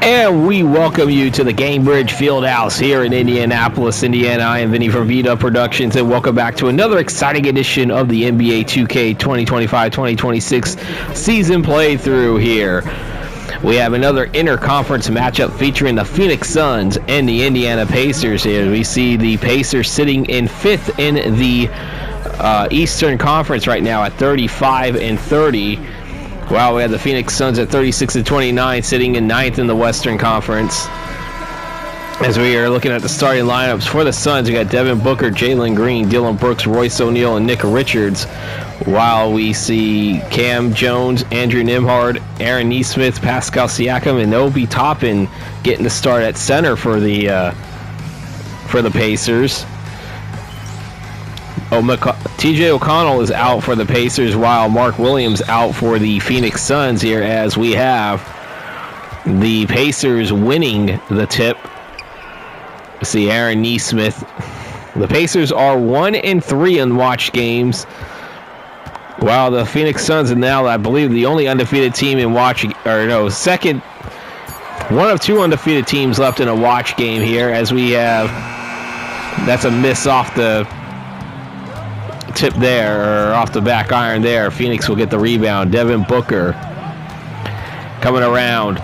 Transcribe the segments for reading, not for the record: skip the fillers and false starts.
And we welcome you to the Gainbridge Fieldhouse here in Indianapolis, Indiana. I am Vinny from VW Productions, and welcome back to another exciting edition of the NBA2K 2025-2026 season playthrough here. We have another interconference matchup featuring the Phoenix Suns and the Indiana Pacers here. We see the Pacers sitting in 5th in the Eastern Conference right now at 35-30. Wow, we have the Phoenix Suns at 36-29, sitting in 9th in the Western Conference. As we are looking at the starting lineups for the Suns, we got Devin Booker, Jalen Green, Dillon Brooks, Royce O'Neal, and Nick Richards. While we see Cam Jones, Andrew Nembhard, Aaron Nesmith, Pascal Siakam, and Obi Toppin getting the start at center for the Pacers. TJ O'Connell is out for the Pacers, while Mark Williams out for the Phoenix Suns here, as we have the Pacers winning the tip. See Aaron Nesmith. The Pacers are 1-3 in watch games, while the Phoenix Suns are now, I believe, the only undefeated team in watch, or no, second, one of two undefeated teams left in a watch game here, as we have, that's a miss off the tip there, or off the back iron there. Phoenix will get the rebound. Devin Booker coming around.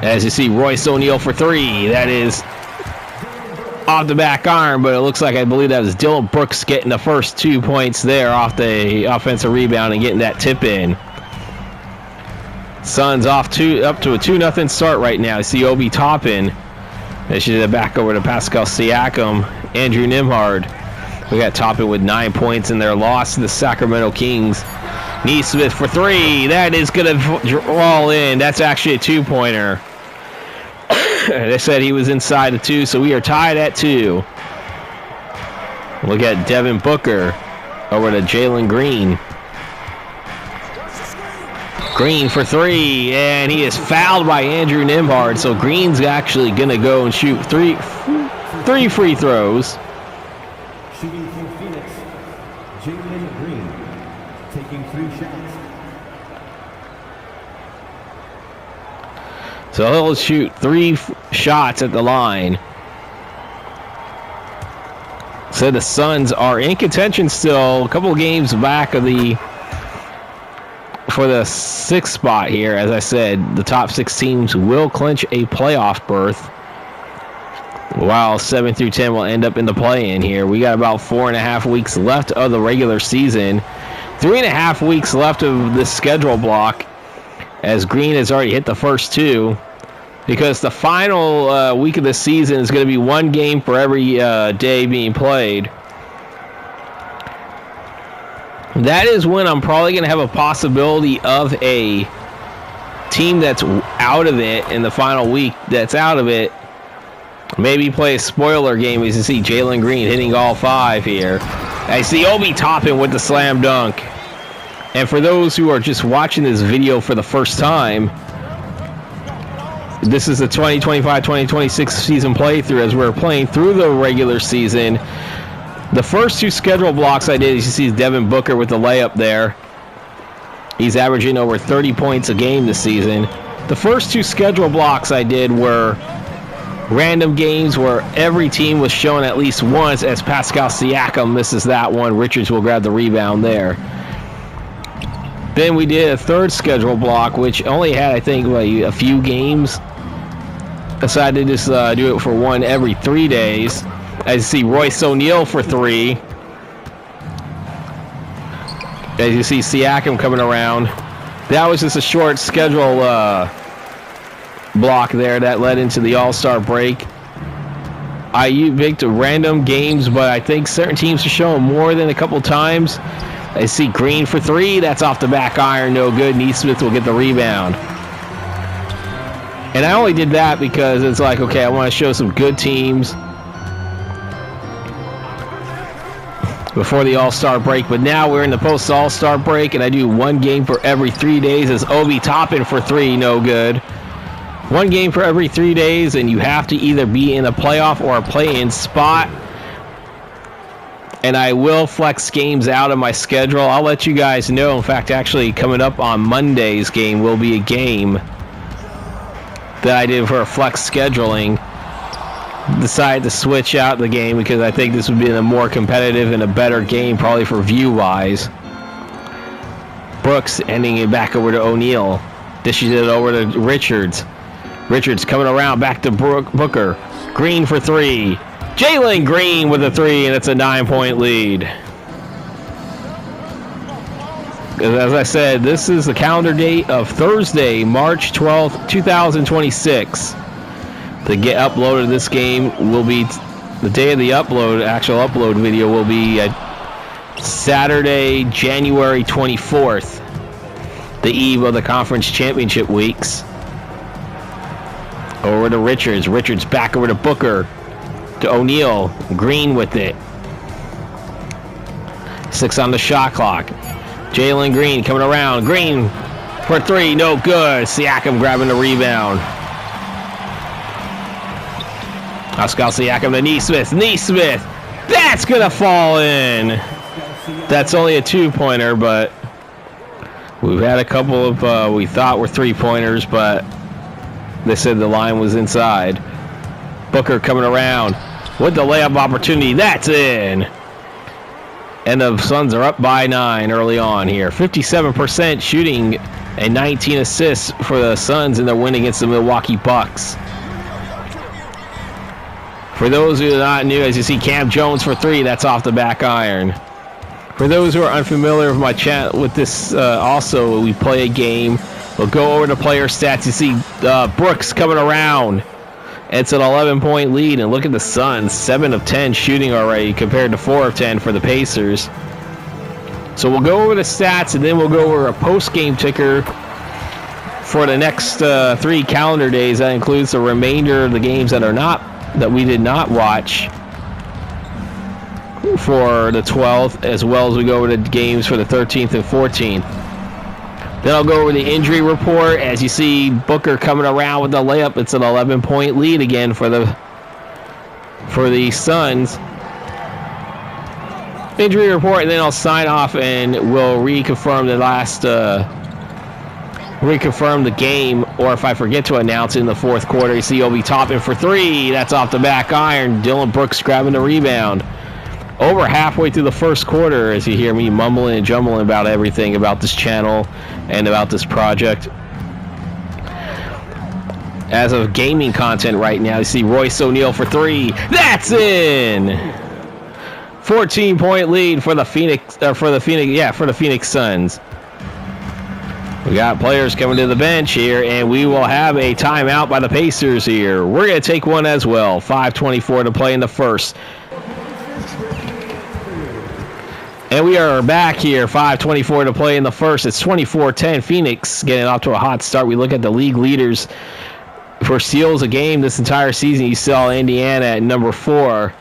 As you see, Royce O'Neal for three. That is off the back iron, but it looks like, I believe that was Dillon Brooks getting the first 2 points there off the offensive rebound and getting that tip in. Suns up to a 2-0 start right now. You see Obi Toppin. They should have back over to Pascal Siakam. Andrew Nembhard. We got Toppin with 9 points in their loss to the Sacramento Kings. Nesmith for three. That is going to roll in. That's actually a two-pointer. They said he was inside the two, so we are tied at 2. Look at Devin Booker over to Jalen Green. Green for three, and he is fouled by Andrew Nembhard, so Green's actually going to go and shoot three free throws. Shooting for Phoenix, Jalen Green, taking 3 shots. So he'll shoot 3 shots at the line. So the Suns are in contention still, a couple of games back for the 6th spot here. As I said, the top 6 teams will clinch a playoff berth, while 7 through 10 will end up in the play-in here. We got about 4.5 weeks left of the regular season. 3.5 weeks left of this schedule block, as Green has already hit the first 2, because the final week of the season is going to be 1 game for every day being played. That is when I'm probably going to have a possibility of a team that's out of it in the final week, that's out of it. Maybe play a spoiler game, as you see Jalen Green hitting all 5 here. I see Obi Toppin with the slam dunk. And for those who are just watching this video for the first time, this is the 2025-2026 season playthrough, as we're playing through the regular season. The first 2 schedule blocks I did, as you see Devin Booker with the layup there. He's averaging over 30 points a game this season. The first 2 schedule blocks I did were random games where every team was shown at least once, as Pascal Siakam misses that one. Richards will grab the rebound there. Then we did a 3rd schedule block, which only had, I think, like a few games. Decided to just do it for 1 every 3 days. As you see Royce O'Neal for 3. As you see Siakam coming around. That was just a short schedule block there that led into the All-Star break. I picked random games, but I think certain teams are showing more than a couple times. I see Green for 3. That's off the back iron. No good. Nesmith will get the rebound. And I only did that because it's like, okay, I want to show some good teams before the All-Star break. But now we're in the post-All-Star break, and I do 1 game for every 3 days. As Obi Toppin for 3. No good. 1 game for every 3 days, and you have to either be in a playoff or a play-in spot. And I will flex games out of my schedule. I'll let you guys know. In fact, actually, coming up on Monday's game will be a game that I did for flex scheduling, decided to switch out the game because I think this would be a more competitive and a better game, probably for view-wise. Brooks ending it back over to O'Neal. Dishes it over to Richards. Richards coming around back to Booker. Green for three. Jalen Green with a three, and it's a 9-point lead. As I said, this is the calendar date of Thursday, March 12th, 2026. To get uploaded, this game will be the day of the upload. Actual upload video will be Saturday, January 24th, the eve of the conference championship weeks. Over to Richards. Richards back over to Booker. To O'Neal. Green with it. 6 on the shot clock. Jalen Green coming around. Green for three. No good. Siakam grabbing the rebound. Pascal Siakam to Nesmith. Nesmith. That's going to fall in. That's only a 2-pointer, but we've had a couple of we thought were 3-pointers, but they said the line was inside. Booker coming around with the layup opportunity. That's in. And the Suns are up by 9 early on here. 57% shooting and 19 assists for the Suns in their win against the Milwaukee Bucks. For those who are not new, as you see, Cam Jones for three. That's off the back iron. For those who are unfamiliar with my chat with this, also we play a game. We'll go over to player stats. You see Brooks coming around. It's an 11-point lead, and look at the Suns, 7 of 10 shooting already compared to 4 of 10 for the Pacers. So we'll go over the stats, and then we'll go over a post-game ticker for the next 3 calendar days. That includes the remainder of the games that we did not watch for the 12th, as well as we go over the games for the 13th and 14th. Then I'll go over the injury report. As you see, Booker coming around with the layup. It's an 11-point lead again for the Suns. Injury report, and then I'll sign off and we'll reconfirm reconfirm the game, or if I forget to announce it in the fourth quarter. You see Obi Toppin for three. That's off the back iron. Dylan Brooks grabbing the rebound. Over halfway through the first quarter, as you hear me mumbling and jumbling about everything about this channel and about this project. As of gaming content right now, you see Royce O'Neal for three. That's in. 14-point lead for the Phoenix Suns. We got players coming to the bench here, and we will have a timeout by the Pacers here. We're going to take one as well. 5:24 to play in the first. And we are back here, 5:24 to play in the first. It's 24-10. Phoenix getting off to a hot start. We look at the league leaders for steals a game this entire season. You saw Indiana at number 4.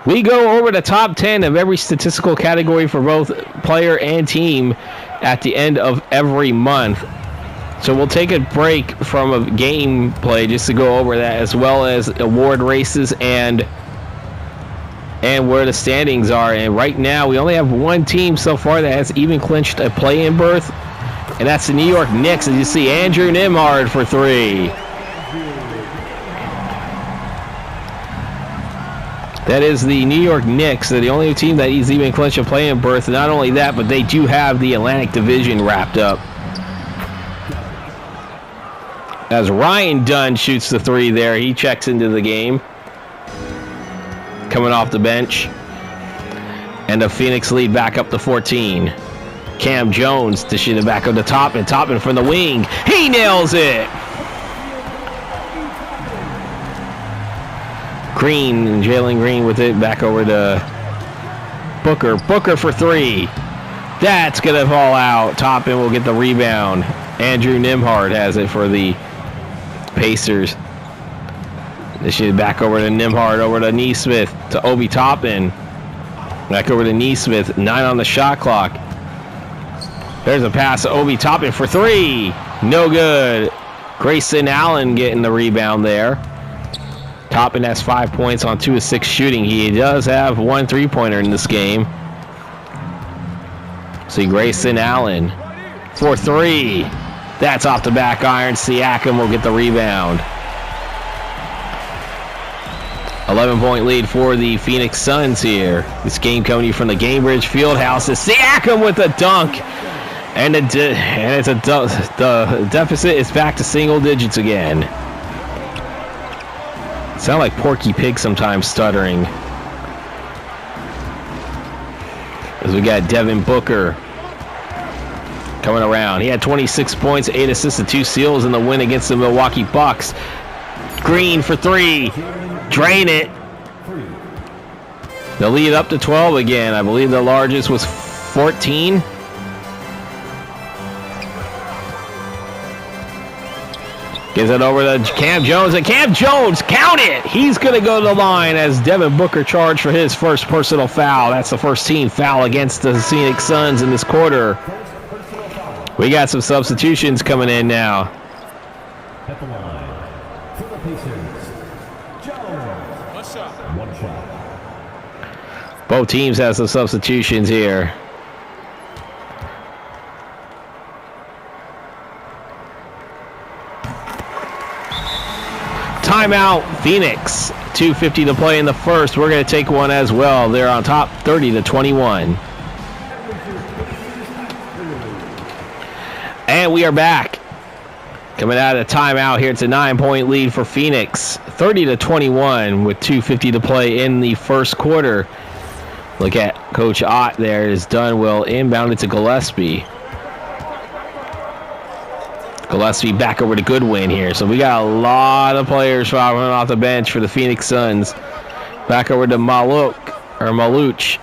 We go over the top 10 of every statistical category for both player and team at the end of every month. So we'll take a break from a gameplay just to go over that, as well as award races and where the standings are. And right now we only have one team so far that has even clinched a play-in berth, and that's the New York Knicks. As you see, Andrew Nembhard for three. That is the New York Knicks. They're the only team that has even clinched a play-in berth. Not only that, but they do have the Atlantic Division wrapped up. As Ryan Dunn shoots the three there, he checks into the game, coming off the bench. And the Phoenix lead back up to 14. Cam Jones to shoot it back up the top, and Toppin from the wing. He nails it! Green, and Jalen Green with it back over to Booker. Booker for three. That's going to fall out. Toppin will get the rebound. Andrew Nembhard has it for the Pacers. They shoot back over to Nembhard, over to Nesmith, to Obi Toppin. Back over to Nesmith, 9 on the shot clock. There's a pass to Obi Toppin for three. No good. Grayson Allen getting the rebound there. Toppin has 5 points on 2 of 6 shooting. He does have 1 3-pointer in this game. See Grayson Allen for three. That's off the back iron. Siakam will get the rebound. 11-point lead for the Phoenix Suns here. This game coming to you from the Gainbridge Fieldhouse. Is Siakam with a dunk. And the deficit is back to single digits again. Sound like Porky Pig sometimes stuttering. As we got Devin Booker coming around. He had 26 points, 8 assists, and 2 steals in the win against the Milwaukee Bucks. Green for 3. Drain it. The lead up to 12 again. I believe the largest was 14. Gives it over to Cam Jones, and Cam Jones, count it! He's going to go to the line as Devin Booker charged for his first personal foul. That's the first team foul against the Phoenix Suns in this quarter. We got some substitutions coming in now. At the line, for the Pacers, Jones. One shot. Both teams have some substitutions here. Timeout, Phoenix. 2:50 to play in the first. We're going to take one as well. They're on top 30-21. And we are back. Coming out of the timeout here, it's a 9-point lead for Phoenix. 30-21 with 2:50 to play in the first quarter. Look at Coach Ott there. Is Dunwell inbounded to Gillespie. Gillespie back over to Goodwin here. So we got a lot of players coming off the bench for the Phoenix Suns. Back over to Maluch.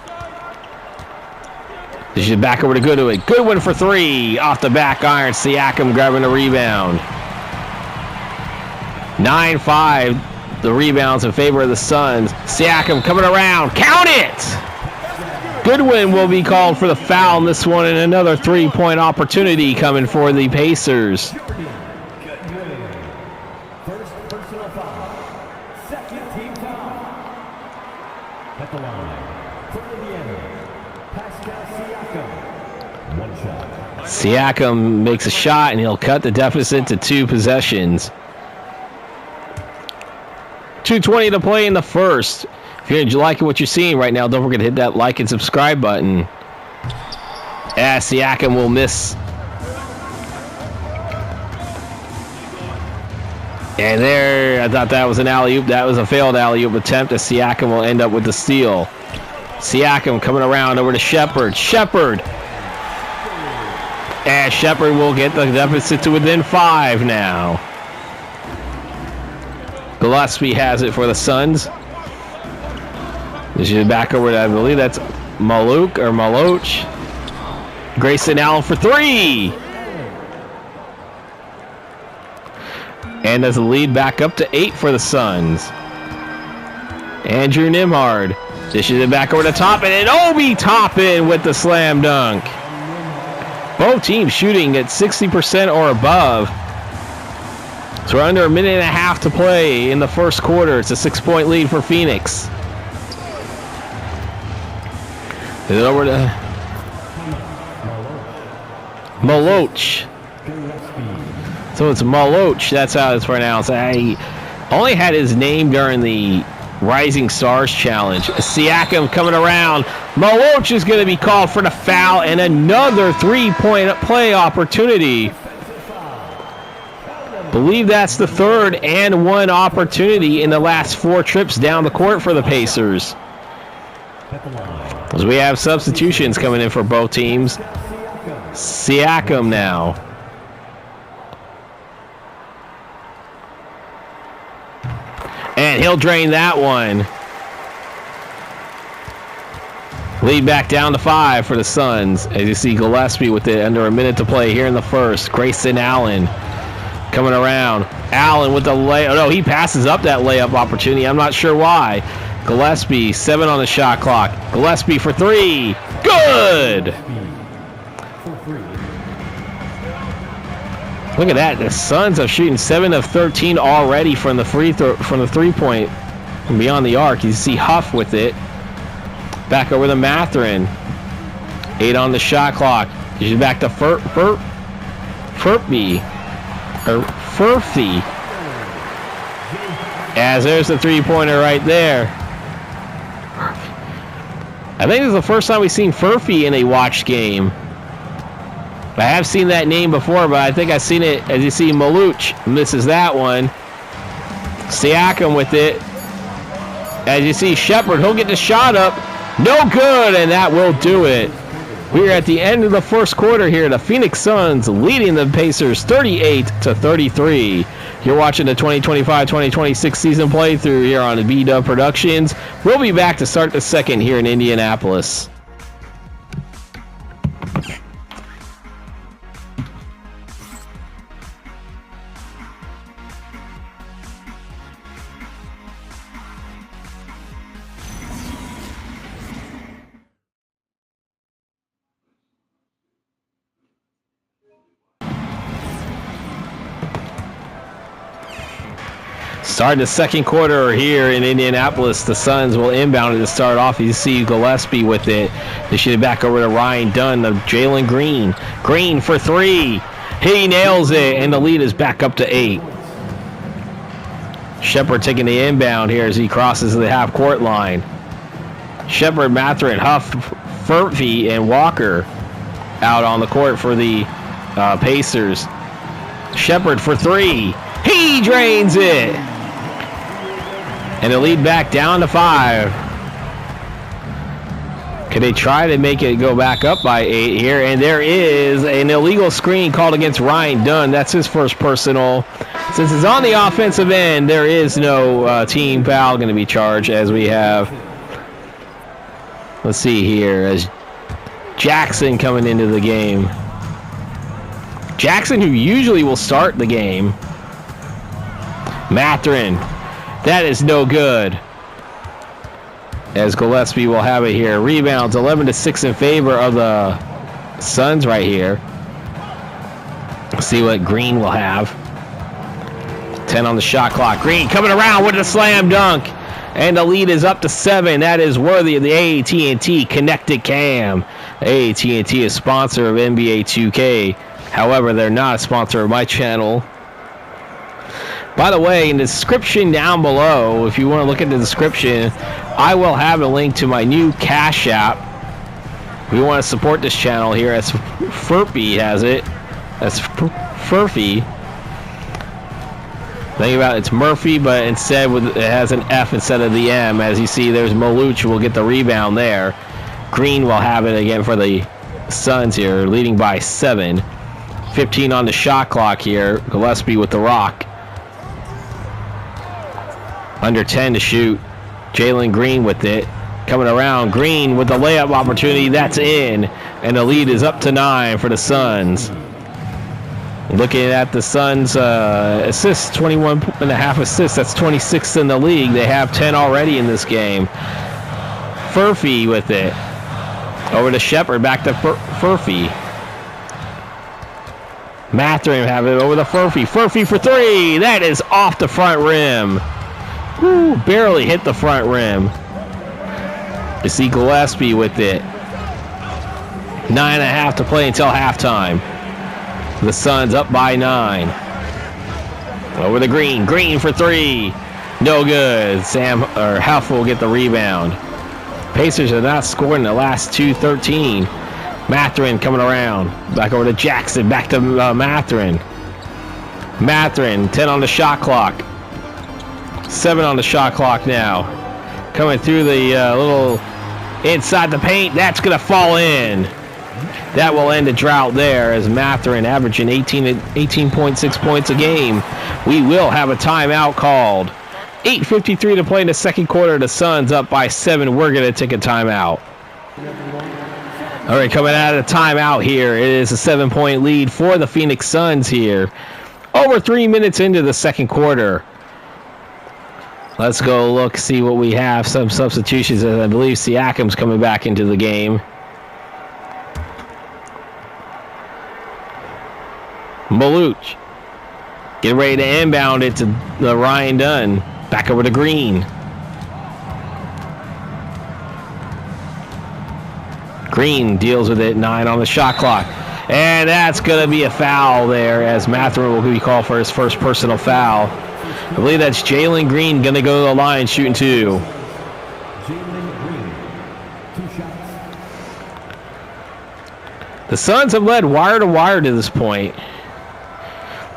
This is back over to Goodwin. Goodwin for 3. Off the back iron. Siakam grabbing the rebound. 9-5. The rebounds in favor of the Suns. Siakam coming around. Count it! Goodwin will be called for the foul in this one, and another 3-point opportunity coming for the Pacers. First personal foul. Second team foul. At the line, for Indiana, Pascal Siakam. One shot. Siakam makes a shot, and he'll cut the deficit to 2 possessions. 2:20 to play in the first. If you're liking what you're seeing right now, don't forget to hit that like and subscribe button. Siakam will miss. And there, I thought that was an alley-oop. That was a failed alley-oop attempt, as Siakam will end up with the steal. Siakam coming around over to Shepherd. And Shepherd will get the deficit to within 5 now. Gillespie has it for the Suns. This is back over to, I believe that's Maluch. Grayson Allen for 3. And as the lead back up to 8 for the Suns. Andrew Nimhard. This is back over to Toppin, and Obi Toppin with the slam dunk. Both teams shooting at 60% or above. So we're under a minute and a half to play in the first quarter. It's a 6-point lead for Phoenix. Is it over to Maluch? So it's Maluch. That's how it's pronounced. I only had his name during the Rising Stars Challenge. Siakam coming around. Maluch is going to be called for the foul, and another 3-point play opportunity. Believe that's the third and 1 opportunity in the last 4 trips down the court for the Pacers. As we have substitutions coming in for both teams. Siakam now. And he'll drain that one. Lead back down to 5 for the Suns. As you see Gillespie with it under a minute to play here in the first. Grayson Allen coming around. Allen with the layup. Oh, no, he passes up that layup opportunity. I'm not sure why. Gillespie, 7 on the shot clock. Gillespie for 3. Good! Look at that. The Suns are shooting 7 of 13 already from the free throw, from the 3-point from beyond the arc. You see Huff with it. Back over to Mathurin. 8 on the shot clock. He's back to Furphy. As there's the three-pointer right there. I think this is the first time we've seen Furphy in a watched game. I have seen that name before, but I think I've seen it, as you see, Maluch misses that one. Siakam with it. As you see, Shepard, he'll get the shot up. No good, and that will do it. We're at the end of the first quarter here. The Phoenix Suns leading the Pacers 38-33. You're watching the 2025-2026 season playthrough here on B-Dub Productions. We'll be back to start the second here in Indianapolis. Starting the second quarter here in Indianapolis, the Suns will inbound it to start off. You see Gillespie with it. They should be back over to Ryan Dunn of Jalen Green. Green for three. He nails it, and the lead is back up to 8. Shepard taking the inbound here as he crosses the half-court line. Shepard, Mathurin, Huff, Furphy, and Walker out on the court for the Pacers. Shepard for three. He drains it. And the lead back down to 5. Could they try to make it go back up by 8 here? And there is an illegal screen called against Ryan Dunn. That's his first personal. Since it's on the offensive end, there is no team foul going to be charged, as we have. Let's see here, as Jackson coming into the game. Jackson, who usually will start the game. Mathurin. That is no good. As Gillespie will have it here. Rebounds 11-6 in favor of the Suns right here. Let's see what Green will have. 10 on the shot clock. Green coming around with a slam dunk. And the lead is up to 7. That is worthy of the AT&T Connected Cam. AT&T is sponsor of NBA 2K. However, they're not a sponsor of my channel. By the way, in the description down below, if you want to look at the description, I will have a link to my new Cash App. We want to support this channel here, as Furphy has it. That's Furphy. Think about it, it's Murphy, but instead it has an F instead of the M. As you see, there's Maluch will get the rebound there. Green will have it again for the Suns here, leading by 7. 15 on the shot clock here. Gillespie with the rock. Under 10 to shoot. Jalen Green with it. Coming around. Green with the layup opportunity. That's in. And the lead is up to 9 for the Suns. Looking at the Suns' assists, 21.5 assists. That's 26th in the league. They have 10 already in this game. Furphy with it. Over to Shepard. Back to Furphy. Mathurin have it over to Furphy. Furphy for 3. That is off the front rim. Woo, barely hit the front rim. You see Gillespie with it. 9.5 to play until halftime. The Suns up by 9. Over the Green. Green for 3. No good. Huff will get the rebound. Pacers have not scored in the last 13. Mathurin coming around. Back over to Jackson. Back to Mathurin. Mathurin, 10 on the shot clock. 7 on the shot clock now. Coming through the little inside the paint. That's going to fall in. That will end the drought there, as Mathurin averaging 18.6 points a game. We will have a timeout called. 8:53 to play in the second quarter. The Suns up by 7. We're going to take a timeout. All right, coming out of the timeout here, it is a 7-point lead for the Phoenix Suns here. Over 3 minutes into the second quarter. Let's go look, see what we have. Some substitutions, as I believe Siakam's coming back into the game. Maluch. Get ready to inbound it to Ryan Dunn. Back over to Green. Green deals with it. 9 on the shot clock. And that's going to be a foul there as Mathurin will be called for his first personal foul. I believe that's Jalen Green going to go to the line shooting 2. Jalen Green, 2 shots. The Suns have led wire to wire to this point.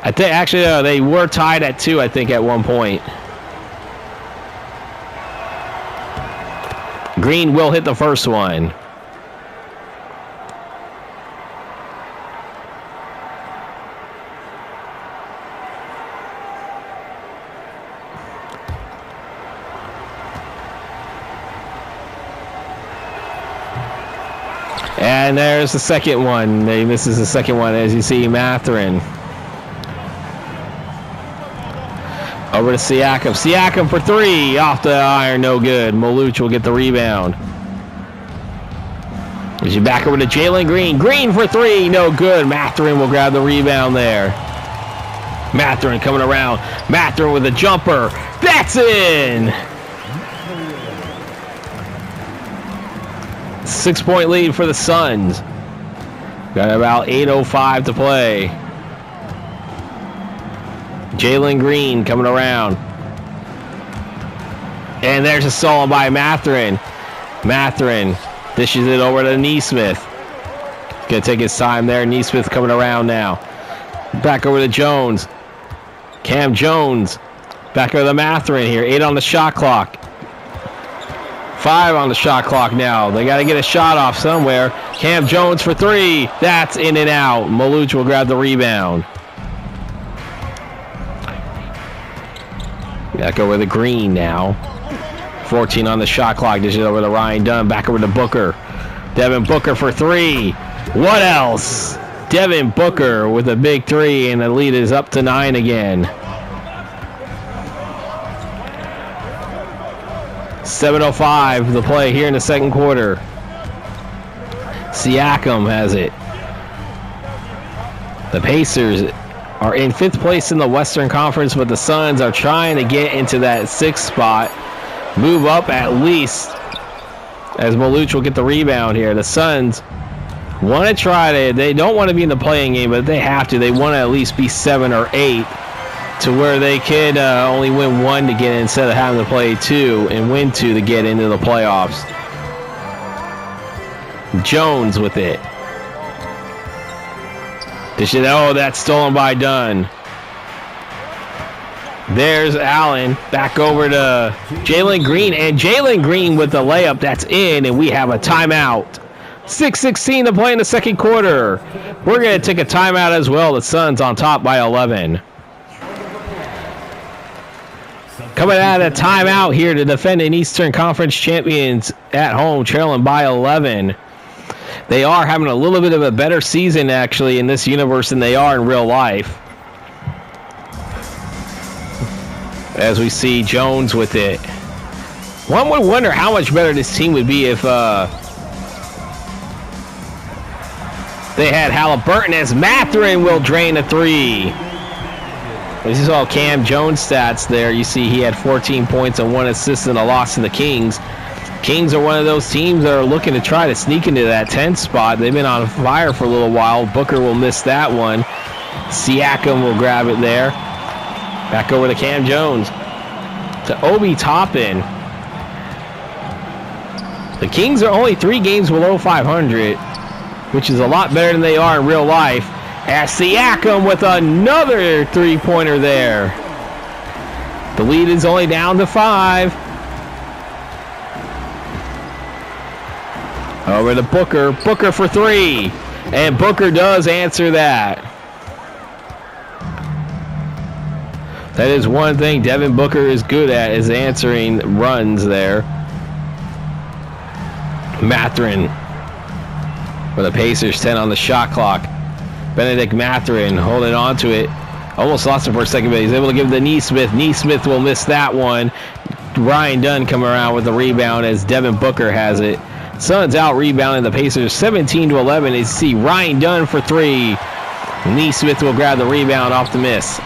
I think actually they were tied at 2, I think, at one point. Green will hit the first one. And there's the second one. He misses the second one, as you see Mathurin. Over to Siakam. Siakam for 3. Off the iron, no good. Maluch will get the rebound. As you back over to Jalen Green. Green for 3. No good. Mathurin will grab the rebound there. Mathurin coming around. Mathurin with a jumper. That's in! 6-point lead for the Suns. Got about 8:05 to play. Jalen Green coming around. And there's a stolen by Mathurin. Mathurin dishes it over to Nesmith. Gonna take his time there. Nesmith coming around now. Back over to Jones. Cam Jones. Back over to Mathurin here. 8 on the shot clock. 5 on the shot clock now. They got to get a shot off somewhere. Cam Jones for 3. That's in and out. Maluch will grab the rebound. Back over to Green now. 14 on the shot clock. This is over to Ryan Dunn. Back over to Booker. Devin Booker for 3. What else? Devin Booker with a big 3, and the lead is up to 9 again. 7:05 the play here in the second quarter. Siakam has it. The Pacers are in 5th place in the Western Conference, but the Suns are trying to get into that 6th spot. Move up at least, as Maluch will get the rebound here. The Suns want to try to, they don't want to be in the playing game, but they have to. They want to at least be 7 or 8 to where they could only win 1 to get in instead of having to play 2 and win 2 to get into the playoffs. Jones with it. That's stolen by Dunn. There's Allen. Back over to Jalen Green. And Jalen Green with the layup. That's in, and we have a timeout. 6:16 to play in the second quarter. We're going to take a timeout as well. The Suns on top by 11. Coming out of timeout here to defending Eastern Conference champions at home, trailing by 11. They are having a little bit of a better season, actually, in this universe than they are in real life. As we see Jones with it. One would wonder how much better this team would be if they had Halliburton, as Mathurin will drain a 3. This is all Cam Jones stats there. You see he had 14 points and 1 assist in a loss to the Kings. Kings are one of those teams that are looking to try to sneak into that 10th spot. They've been on fire for a little while. Booker will miss that one. Siakam will grab it there. Back over to Cam Jones. To Obi Toppin. The Kings are only 3 games below 500, which is a lot better than they are in real life. As Siakam with another 3-pointer there. The lead is only down to 5. Over to Booker. Booker for 3. And Booker does answer that. That is one thing Devin Booker is good at, is answering runs there. Mathurin for the Pacers, 10 on the shot clock. Benedict Mathurin holding on to it. Almost lost it for a second, but he's able to give it to Nesmith. Nesmith will miss that one. Ryan Dunn coming around with the rebound as Devin Booker has it. Suns out rebounding the Pacers 17-11. As you see Ryan Dunn for 3. Nesmith will grab the rebound off the miss.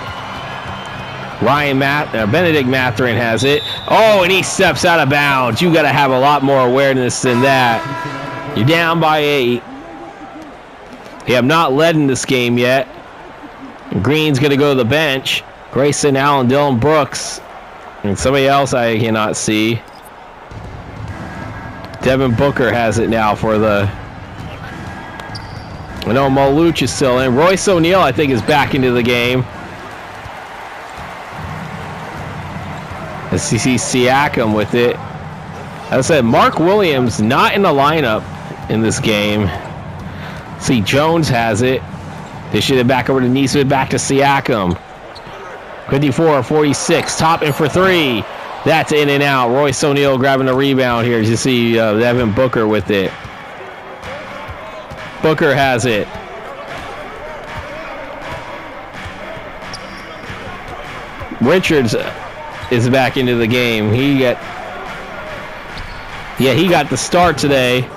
Benedict Mathurin has it. Oh, and he steps out of bounds. You got to have a lot more awareness than that. You're down by 8. have not led in this game yet. Green's going to go to the bench. Grayson Allen, Dylan Brooks, and somebody else I cannot see. Devin Booker has it now for the... I know Maluch is still in. Royce O'Neal, I think, is back into the game. Let's see Siakam with it. As I said, Mark Williams not in the lineup in this game. See, Jones has it. They should have back over to Nesmith, back to Siakam. 54-46, Toppin for three. That's in and out. Royce O'Neal grabbing the rebound here. As you see Devin Booker with it. Booker has it. Richards is back into the game. He got the start today.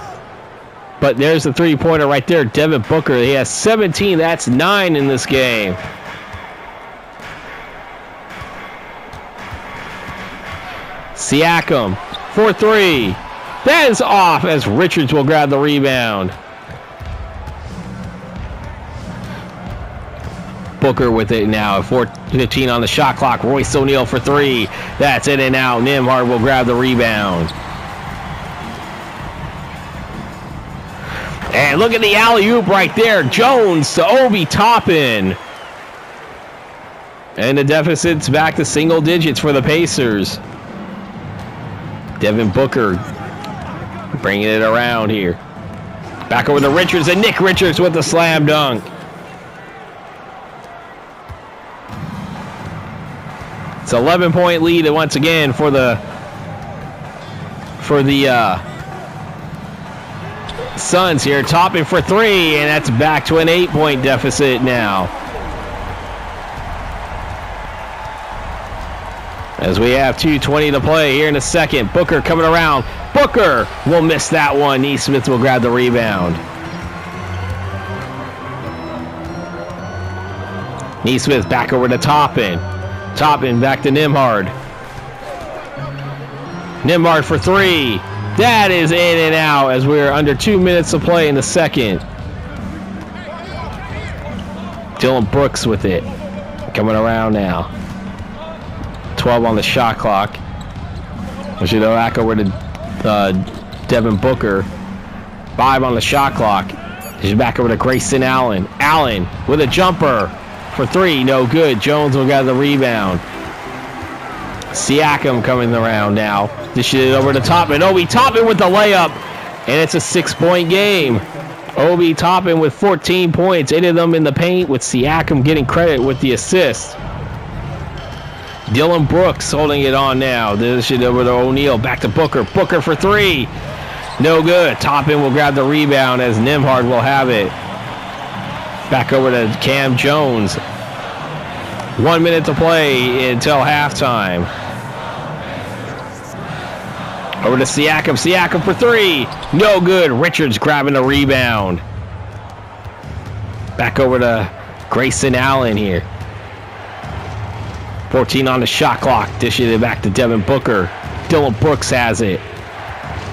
But there's the three-pointer right there. Devin Booker, he has 17. That's 9 in this game. Siakam for three. That is off as Richards will grab the rebound. Booker with it now. 4:15 on the shot clock. Royce O'Neal for three. That's in and out. Nembhard will grab the rebound. And look at the alley-oop right there. Jones to Obi Toppin. And the deficit's back to single digits for the Pacers. Devin Booker bringing it around here. Back over to Richards, and Nick Richards with the slam dunk. It's an 11-point lead once again for the Suns here. Toppin for three, and that's back to an 8-point deficit now. As we have 2:20 to play here in the second. Booker coming around. Booker will miss that one. Nesmith will grab the rebound. Nesmith back over to Toppin. Toppin back to Nembhard. Nembhard for three. That is in and out as we're under 2 minutes to play in the second. Dylan Brooks with it. Coming around now. 12 on the shot clock. We should go back over to Devin Booker. 5 on the shot clock. He's back over to Grayson Allen. Allen with a jumper for three. No good. Jones will get the rebound. Siakam coming around now. Dish it over to Toppin. Obi Toppin with the layup. And it's a 6-point game. Obi Toppin with 14 points. 8 of them in the paint, with Siakam getting credit with the assist. Dylan Brooks holding it on now. Dish it over to O'Neal. Back to Booker. Booker for three. No good. Toppin will grab the rebound as Nembhard will have it. Back over to Cam Jones. 1 minute to play until halftime. Over to Siakam. Siakam for three. No good. Richards grabbing the rebound. Back over to Grayson Allen here. 14 on the shot clock. Dishing it back to Devin Booker. Dylan Brooks has it.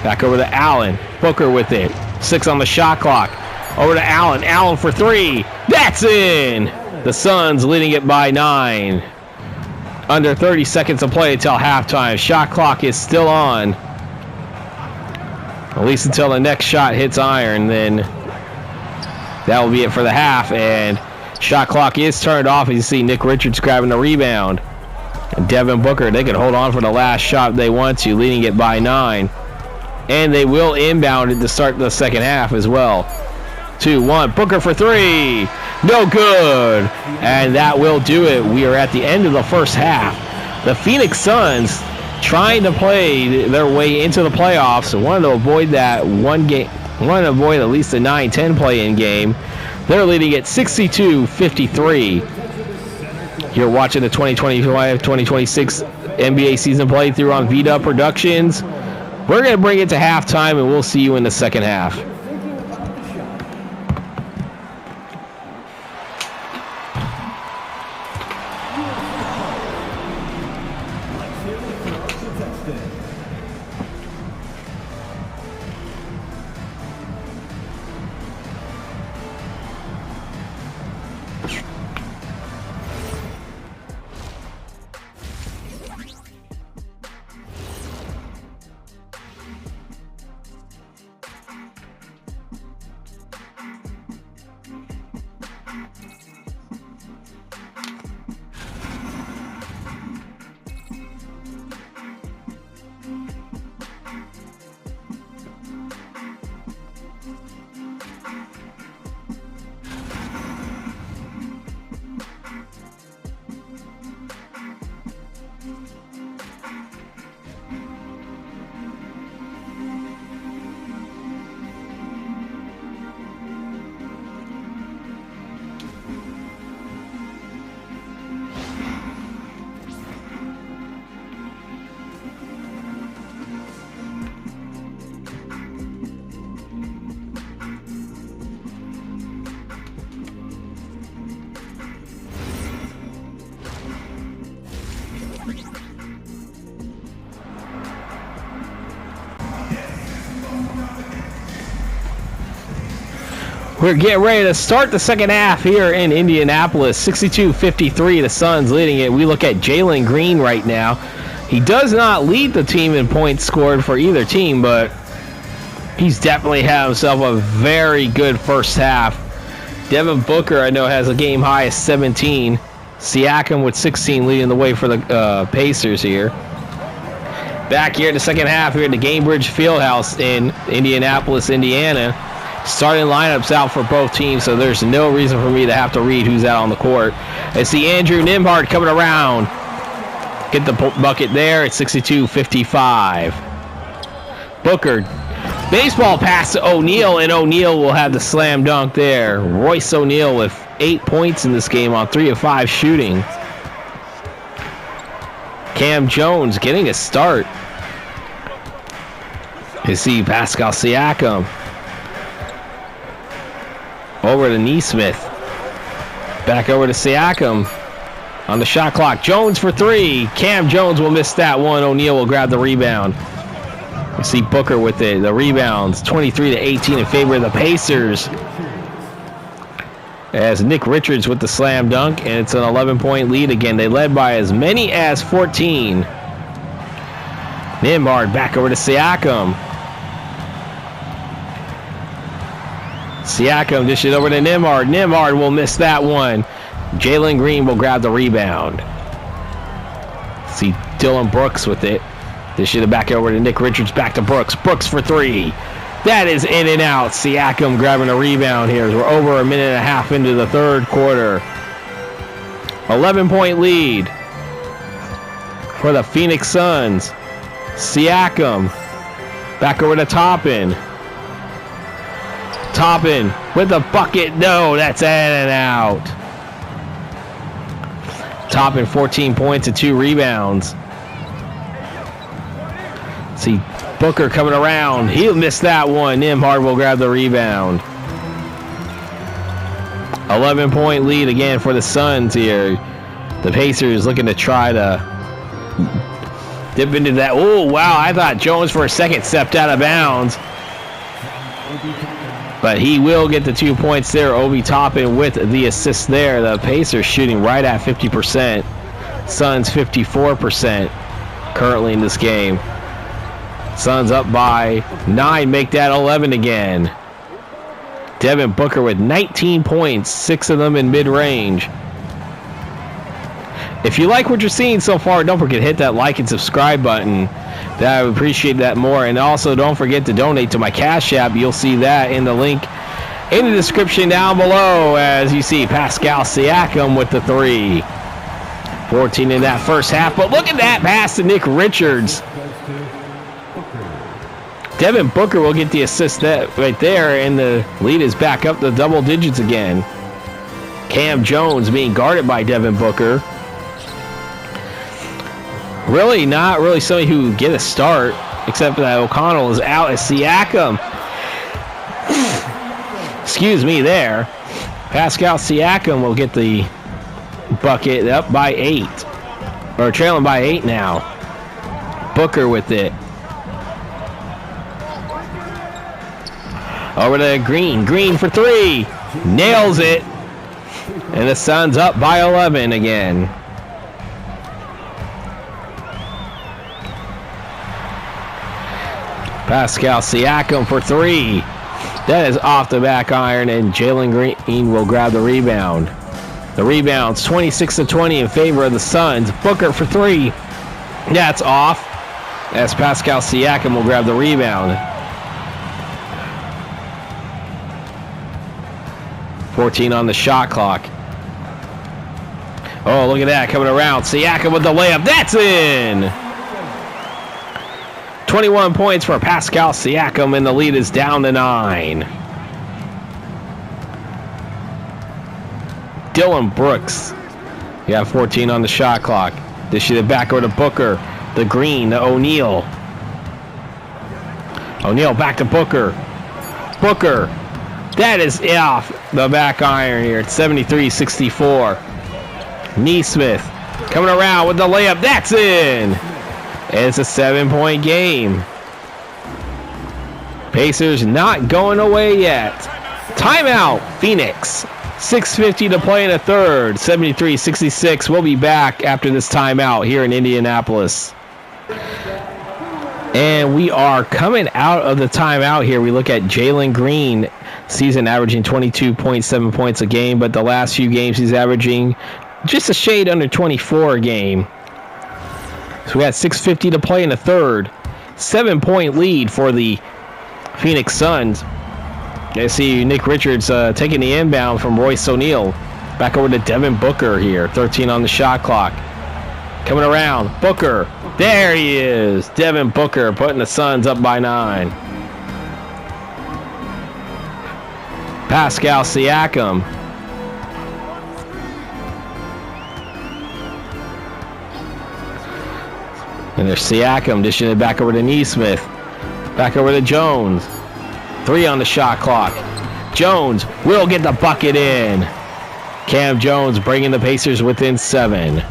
Back over to Allen. Booker with it. 6 on the shot clock. Over to Allen. Allen for three. That's in. The Suns leading it by 9. Under 30 seconds to play until halftime. Shot clock is still on. At least until the next shot hits iron. Then that will be it for the half. And shot clock is turned off. As you see Nick Richards grabbing the rebound. And Devin Booker, they can hold on for the last shot if they want to, leading it by 9. And they will inbound it to start the second half as well. 2-1. Booker for three. No good. And that will do it. We are at the end of the first half. The Phoenix Suns trying to play their way into the playoffs. Wanted to avoid that one game. Wanted to avoid at least a 9-10 play-in game. They're leading at 62-53. You're watching the 2025-2026 NBA season playthrough on VDub Productions. We're going to bring it to halftime, and we'll see you in the second half. We're getting ready to start the second half here in Indianapolis. 62-53, the Suns leading it. We look at Jalen Green right now. He does not lead the team in points scored for either team, but he's definitely had himself a very good first half. Devin Booker, I know, has a game high of 17. Siakam with 16 leading the way for the Pacers here. Back here in the second half here at the Gainbridge Fieldhouse in Indianapolis, Indiana. Starting lineups out for both teams, so there's no reason for me to have to read who's out on the court. I see Andrew Nembhard coming around. Get the bucket there at 62-55. Booker. Baseball pass to O'Neal, and O'Neal will have the slam dunk there. Royce O'Neal with 8 points in this game on 3 of 5 shooting. Cam Jones getting a start. You see Pascal Siakam. Over to Nesmith. Back over to Siakam. On the shot clock. Jones for 3. Cam Jones will miss that one. O'Neal will grab the rebound. You see Booker with it. The rebounds. 23-18 in favor of the Pacers. As Nick Richards with the slam dunk. And it's an 11-point lead again. They led by as many as 14. Nembhard back over to Siakam. Siakam dish it over to Nembhard. Nembhard will miss that one. Jalen Green will grab the rebound. See Dylan Brooks with it. Dish it back over to Nick Richards. Back to Brooks. Brooks for 3. That is in and out. Siakam grabbing a rebound here as we're over a minute and a half into the third quarter. 11-point lead for the Phoenix Suns. Siakam back over to Toppin. Toppin with the bucket. No, that's in and out. Toppin 14 points and 2 rebounds. See Booker coming around. He'll miss that one. Nembhard will grab the rebound. 11-point lead again for the Suns here. The Pacers looking to try to dip into that. Oh, wow. I thought Jones for a second stepped out of bounds. But he will get the 2 points there. Obi Toppin with the assist there. The Pacers shooting right at 50%. Suns 54% currently in this game. Suns up by 9. Make that 11 again. Devin Booker with 19 points. 6 of them in mid-range. If you like what you're seeing so far, don't forget to hit that like and subscribe button. I would appreciate that more. And also don't forget to donate to my Cash App. You'll see that in the link in the description down below. As you see Pascal Siakam with the 3. 14 in that first half. But look at that pass to Nick Richards. Devin Booker will get the assist right there. And the lead is back up to double digits again. Cam Jones being guarded by Devin Booker. Really not really somebody who get a start, except that O'Connell is out as Siakam. Excuse me there. Pascal Siakam will get the bucket up by 8. Or trailing by 8 now. Booker with it. Over to Green. Green for 3. Nails it. And the Suns up by 11 again. Pascal Siakam for 3. That is off the back iron, and Jalen Green will grab the rebound. The rebound's 26-20 in favor of the Suns. Booker for 3. That's off, as Pascal Siakam will grab the rebound. 14 on the shot clock. Oh, look at that, coming around. Siakam with the layup. That's in! 21 points for Pascal Siakam, and the lead is down to 9. Dylan Brooks. You got 14 on the shot clock. Dish it back over to Booker. The Green to O'Neal. O'Neal back to Booker. Booker. That is off the back iron here. It's 73-64. Nesmith coming around with the layup. That's in. It's a 7-point game. Pacers not going away yet. Timeout, Phoenix. 6:50 to play in the third. 73-66. We'll be back after this timeout here in Indianapolis. And we are coming out of the timeout here. We look at Jalen Green, season averaging 22.7 points a game, but the last few games he's averaging just a shade under 24 a game. So we got 6:50 to play in the third. 7-point lead for the Phoenix Suns. I see Nick Richards taking the inbound from Royce O'Neal. Back over to Devin Booker here. 13 on the shot clock. Coming around. Booker. There he is. Devin Booker putting the Suns up by 9. Pascal Siakam. And there's Siakam dishing it back over to Neesmith. Back over to Jones. 3 on the shot clock. Jones will get the bucket in. Cam Jones bringing the Pacers within 7.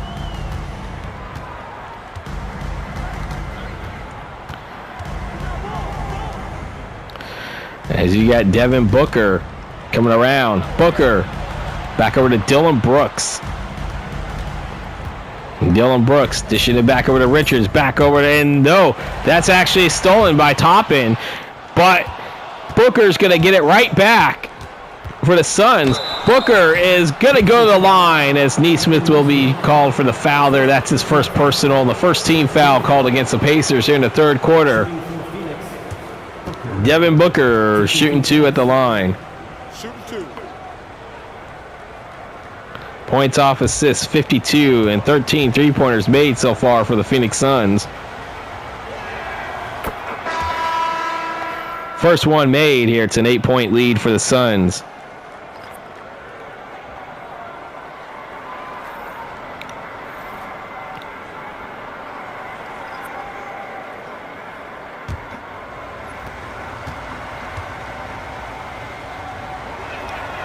As you got Devin Booker coming around. Booker back over to Dylan Brooks. Dylan Brooks dishing it back over to Richards. Back over to, and no, that's actually stolen by Toppin. But Booker's going to get it right back for the Suns. Booker is going to go to the line as Neesmith will be called for the foul there. That's his first personal and the first team foul called against the Pacers here in the third quarter. Devin Booker shooting 2 at the line. Shooting 2. Points off assists, 52, and 13 three-pointers made so far for the Phoenix Suns. First one made here. It's an 8-point lead for the Suns.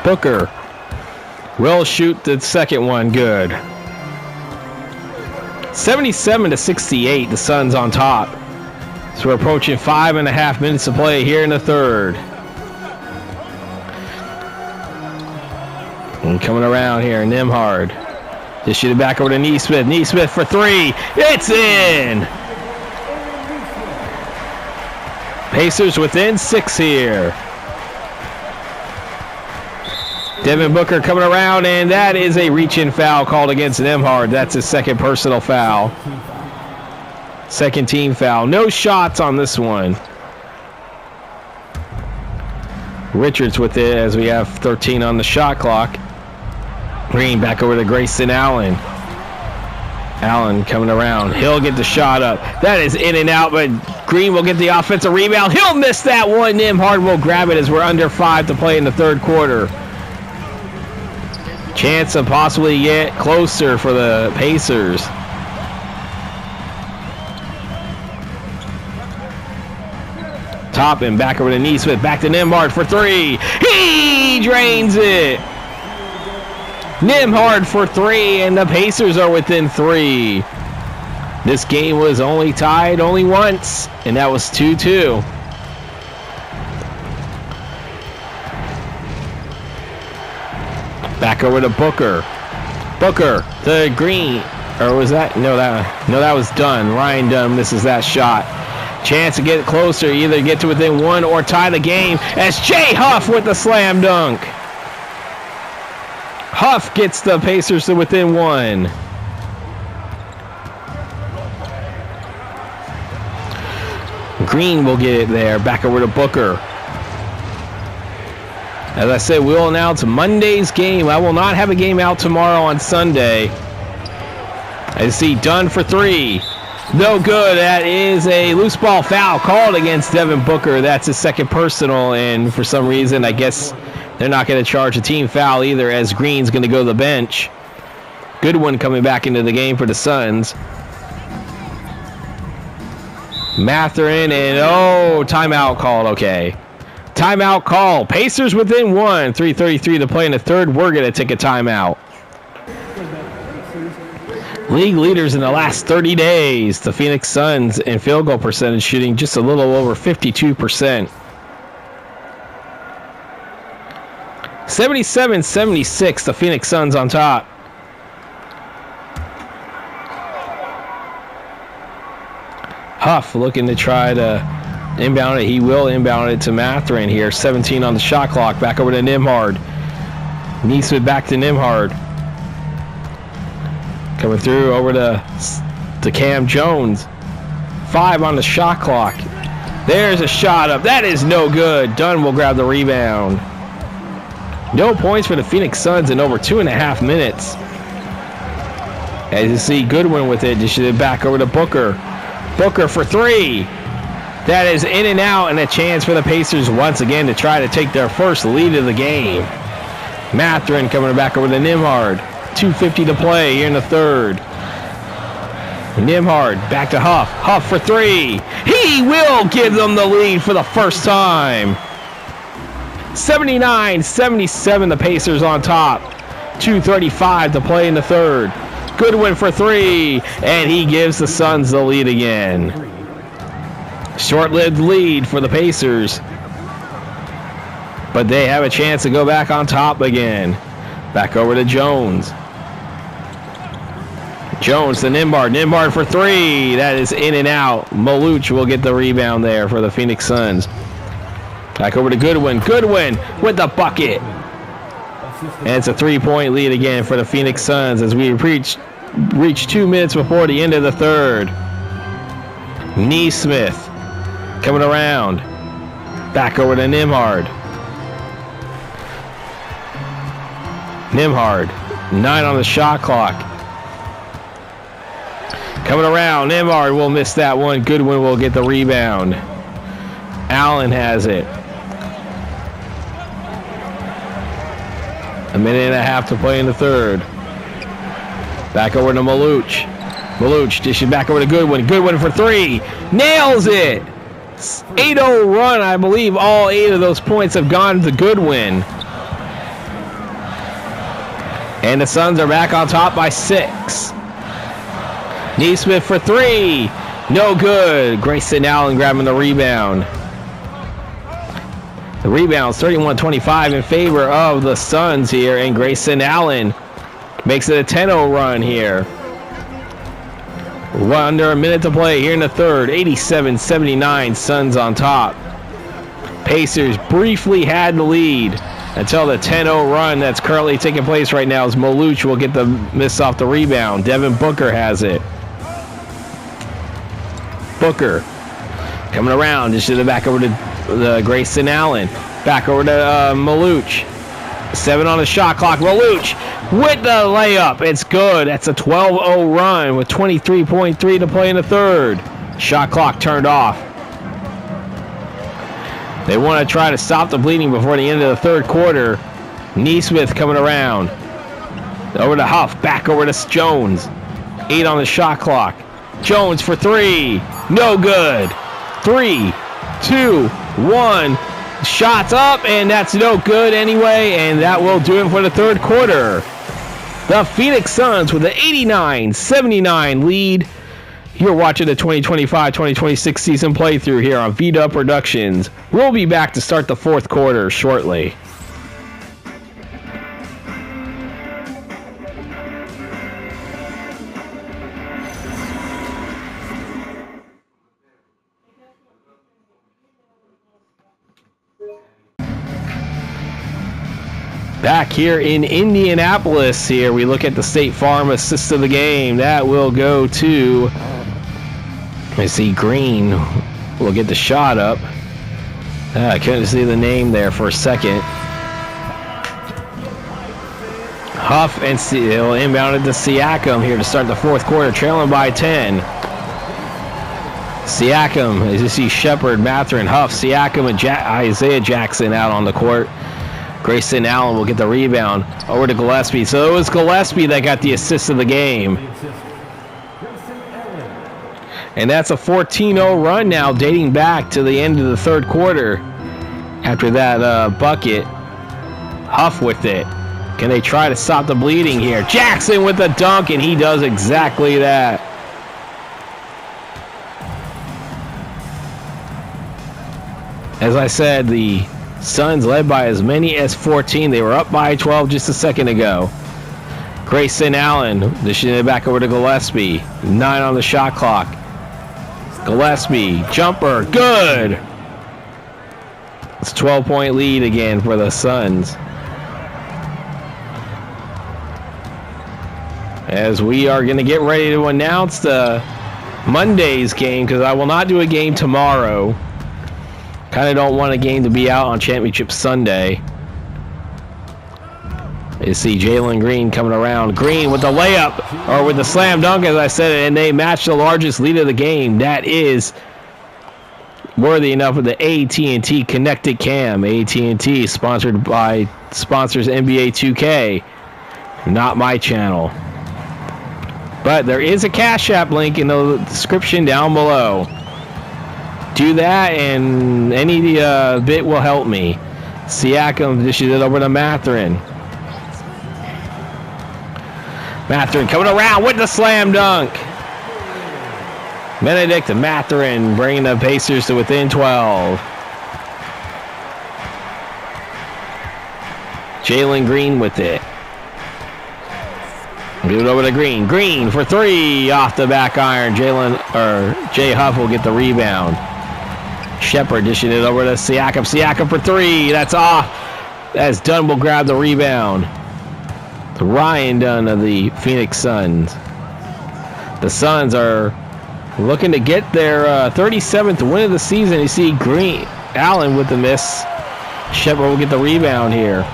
Booker will shoot the second one. Good. 77-68. The Suns on top. So we're approaching 5.5 minutes to play here in the third. And coming around here, Nembhard. Just shoot it back over to Neesmith. Neesmith for 3. It's in! Pacers within 6 here. Devin Booker coming around, and that is a reach-in foul called against Nembhard. That's his second personal foul. Second team foul. No shots on this one. Richards with it as we have 13 on the shot clock. Green back over to Grayson Allen. Allen coming around. He'll get the shot up. That is in and out, but Green will get the offensive rebound. He'll miss that one. Nembhard will grab it as we're under 5 to play in the third quarter. Chance to possibly get closer for the Pacers. Toppin back over to Neesmith. Back to Nembhard for 3. He drains it. Nembhard for 3, and the Pacers are within 3. This game was only tied once, and that was 2-2. Back over to Booker. Booker to Green. Or was that? No, that was Dunn. Ryan Dunn misses that shot. Chance to get closer, either get to within 1 or tie the game as Jay Huff with the slam dunk. Huff gets the Pacers to within 1. Green will get it there. Back over to Booker. As I said, we'll announce Monday's game. I will not have a game out tomorrow on Sunday. I see Dunn for 3. No good. That is a loose ball foul called against Devin Booker. That's his second personal, and for some reason, I guess they're not going to charge a team foul either, as Green's going to go to the bench. Goodwin coming back into the game for the Suns. Mathurin, and timeout called. Okay. Timeout call. Pacers within 1. 3:33 to play in the third. We're going to take a timeout. League leaders in the last 30 days. The Phoenix Suns in field goal percentage shooting just a little over 52%. 77-76, the Phoenix Suns on top. Huff looking to try to inbound it. He will inbound it to Mathurin here. 17 on the shot clock. Back over to Nembhard. Neesmith back to Nembhard. Coming through over to Cam Jones. 5 on the shot clock. There's a shot up. That is no good. Dunn will grab the rebound. No points for the Phoenix Suns in over 2.5 minutes. As you see, Goodwin with it. Just back over to Booker. Booker for 3. That is in and out, and a chance for the Pacers once again to try to take their first lead of the game. Mathurin coming back over to Nembhard. 2:50 to play here in the third. Nembhard back to Huff. Huff for 3. He will give them the lead for the first time. 79-77, the Pacers on top. 2:35 to play in the third. Goodwin for 3, and he gives the Suns the lead again. Short-lived lead for the Pacers, but they have a chance to go back on top again. Back over to Jones. Jones to Nembhard. Nembhard for 3. That is in and out. Maluch will get the rebound there for the Phoenix Suns. Back over to Goodwin. Goodwin with the bucket. And it's a 3-point lead again for the Phoenix Suns as we reach 2 minutes before the end of the third. Neesmith coming around. Back over to Nembhard. Nembhard, 9 on the shot clock. Coming around, Nembhard will miss that one. Goodwin will get the rebound. Allen has it. 1.5 minutes to play in the third. Back over to Maluch. Maluch dishes back over to Goodwin. Goodwin for 3. Nails it. 8-0 run. I believe all 8 of those points have gone to Goodwin. And the Suns are back on top by 6. Neesmith for 3. No good. Grayson Allen grabbing the rebound. The rebound's 31-25 in favor of the Suns here, and Grayson Allen makes it a 10-0 run here. Under a minute to play here in the third. 87-79, Suns on top. Pacers briefly had the lead until the 10-0 run that's currently taking place right now as Maluch will get the miss off the rebound. Devin Booker has it. Booker coming around. Just to the back over to Grayson Allen. Back over to Maluch. 7 on the shot clock. Maluch with the layup. It's good. That's a 12-0 run with 23.3 to play in the third. Shot clock turned off. They want to try to stop the bleeding before the end of the third quarter. Neesmith coming around. Over to Huff. Back over to Jones. 8 on the shot clock. Jones for 3. No good. 3, 2, 1. Shots up, and that's no good anyway, and that will do it for the third quarter. The Phoenix Suns with an 89-79 lead. You're watching the 2025-2026 season playthrough here on V-Dub Productions. We'll be back to start the fourth quarter shortly. Back here in Indianapolis here, we look at the State Farm assist of the game. That will go to, I see Green will get the shot up. I couldn't see the name there for a second. Huff and he'll inbound it to Siakam here to start the fourth quarter, trailing by 10. Siakam, as you see Shepard, Mathurin, Huff, Siakam, and Isaiah Jackson out on the court. Grayson Allen will get the rebound over to Gillespie. So it was Gillespie that got the assist of the game. And that's a 14-0 run now, dating back to the end of the third quarter. After that bucket, Huff with it. Can they try to stop the bleeding here? Jackson with the dunk, and he does exactly that. As I said, the Suns led by as many as 14. They were up by 12 just a second ago. Grayson Allen dishing it back over to Gillespie. 9 on the shot clock. Gillespie, jumper, good. It's a 12-point lead again for the Suns. As we are going to get ready to announce the Monday's game, because I will not do a game tomorrow. Kind of don't want a game to be out on Championship Sunday. You see Jalen Green coming around. Green with the layup, or with the slam dunk, as I said, and they match the largest lead of the game. That is worthy enough of the AT&T Connected Cam. AT&T sponsors NBA 2K, not my channel. But there is a Cash App link in the description down below. Do that, and any bit will help me. Siakam dishes it over to Mathurin. Mathurin coming around with the slam dunk. Benedict and Mathurin bringing the Pacers to within 12. Jalen Green with it. Give it over to Green. Green for 3 off the back iron. Jay Huff will get the rebound. Shepard dishing it over to Siakam. Siakam for 3. That's off. As Dunn will grab the rebound. The Ryan Dunn of the Phoenix Suns. The Suns are looking to get their 37th win of the season. You see Allen with the miss. Shepard will get the rebound here.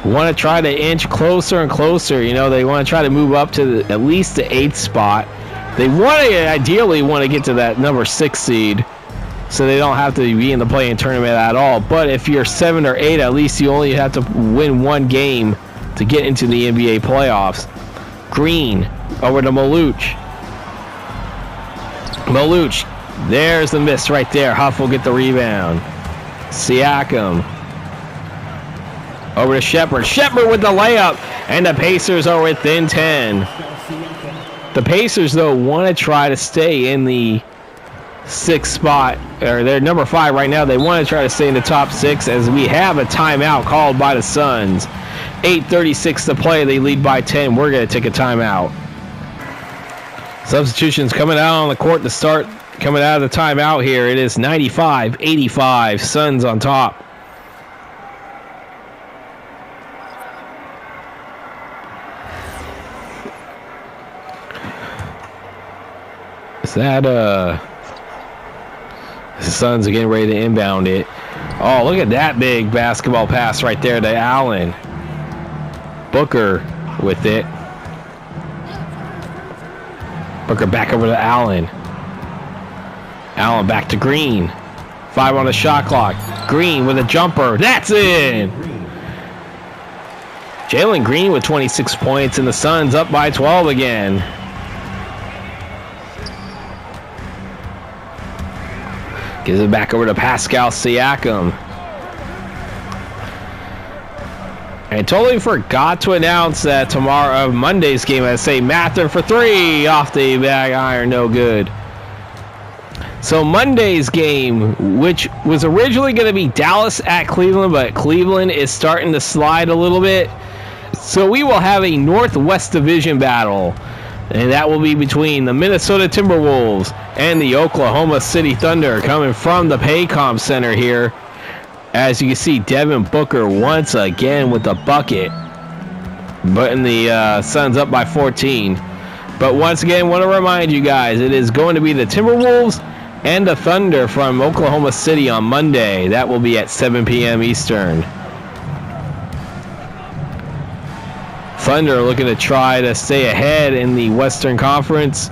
Want to try to inch closer and closer. You know, they want to try to move up to at least the 8th spot. They ideally want to get to that number 6 seed, so they don't have to be in the play-in tournament at all. But if you're 7 or 8, at least you only have to win 1 game to get into the NBA playoffs. Green over to Maluch. There's the miss right there. Huff will get the rebound. Siakam over to Shepard. Shepard with the layup, and the Pacers are within 10. The Pacers, though, want to try to stay in the 6th spot, or they're number 5 right now. They want to try to stay in the top 6, as we have a timeout called by the Suns. 8:36 to play. They lead by 10. We're going to take a timeout. Substitutions coming out on the court to start. Coming out of the timeout here. It is 95-85. Suns on top. Is that the Suns are getting ready to inbound it. Oh, look at that big basketball pass right there to Allen. Booker with it. Booker back over to Allen. Allen back to Green. 5 on the shot clock. Green with a jumper. That's in. Jalen Green with 26 points, and the Suns up by 12 again. Gives it back over to Pascal Siakam. I totally forgot to announce that Monday's game, I say Mathurin for 3 off the back iron, no good. So Monday's game, which was originally going to be Dallas at Cleveland, but Cleveland is starting to slide a little bit. So we will have a Northwest Division battle. And that will be between the Minnesota Timberwolves and the Oklahoma City Thunder, coming from the Paycom Center here. As you can see, Devin Booker once again with the bucket. But the Suns up by 14. But once again, want to remind you guys, it is going to be the Timberwolves and the Thunder from Oklahoma City on Monday. That will be at 7 p.m. Eastern. Thunder looking to try to stay ahead in the Western Conference,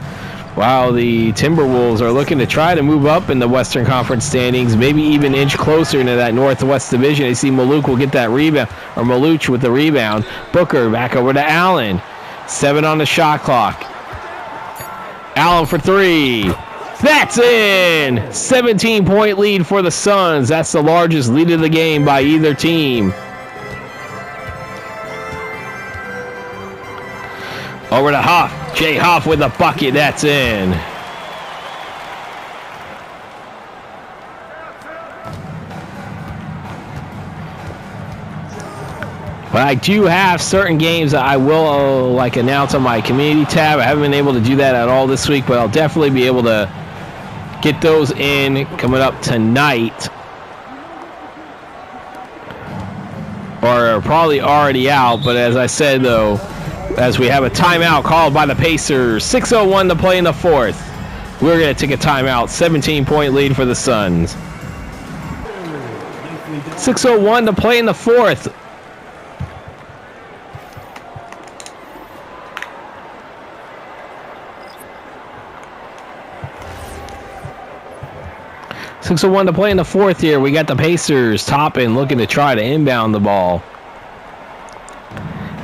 while the Timberwolves are looking to try to move up in the Western Conference standings, maybe even inch closer into that Northwest Division. You see Maluch will get that rebound, or Maluch with the rebound. Booker back over to Allen. 7 on the shot clock. Allen for 3. That's in! 17-point lead for the Suns. That's the largest lead of the game by either team. Over to Huff. Jay Huff with a bucket. That's in. But I do have certain games that I will like announce on my community tab. I haven't been able to do that at all this week, but I'll definitely be able to get those in coming up tonight. Or probably already out, but as I said though, as we have a timeout called by the Pacers, 6:01 to play in the fourth. We're going to take a timeout, 17-point lead for the Suns. 6:01 to play in the fourth. .6:01 to play in the fourth here. We got the Pacers topping, looking to try to inbound the ball.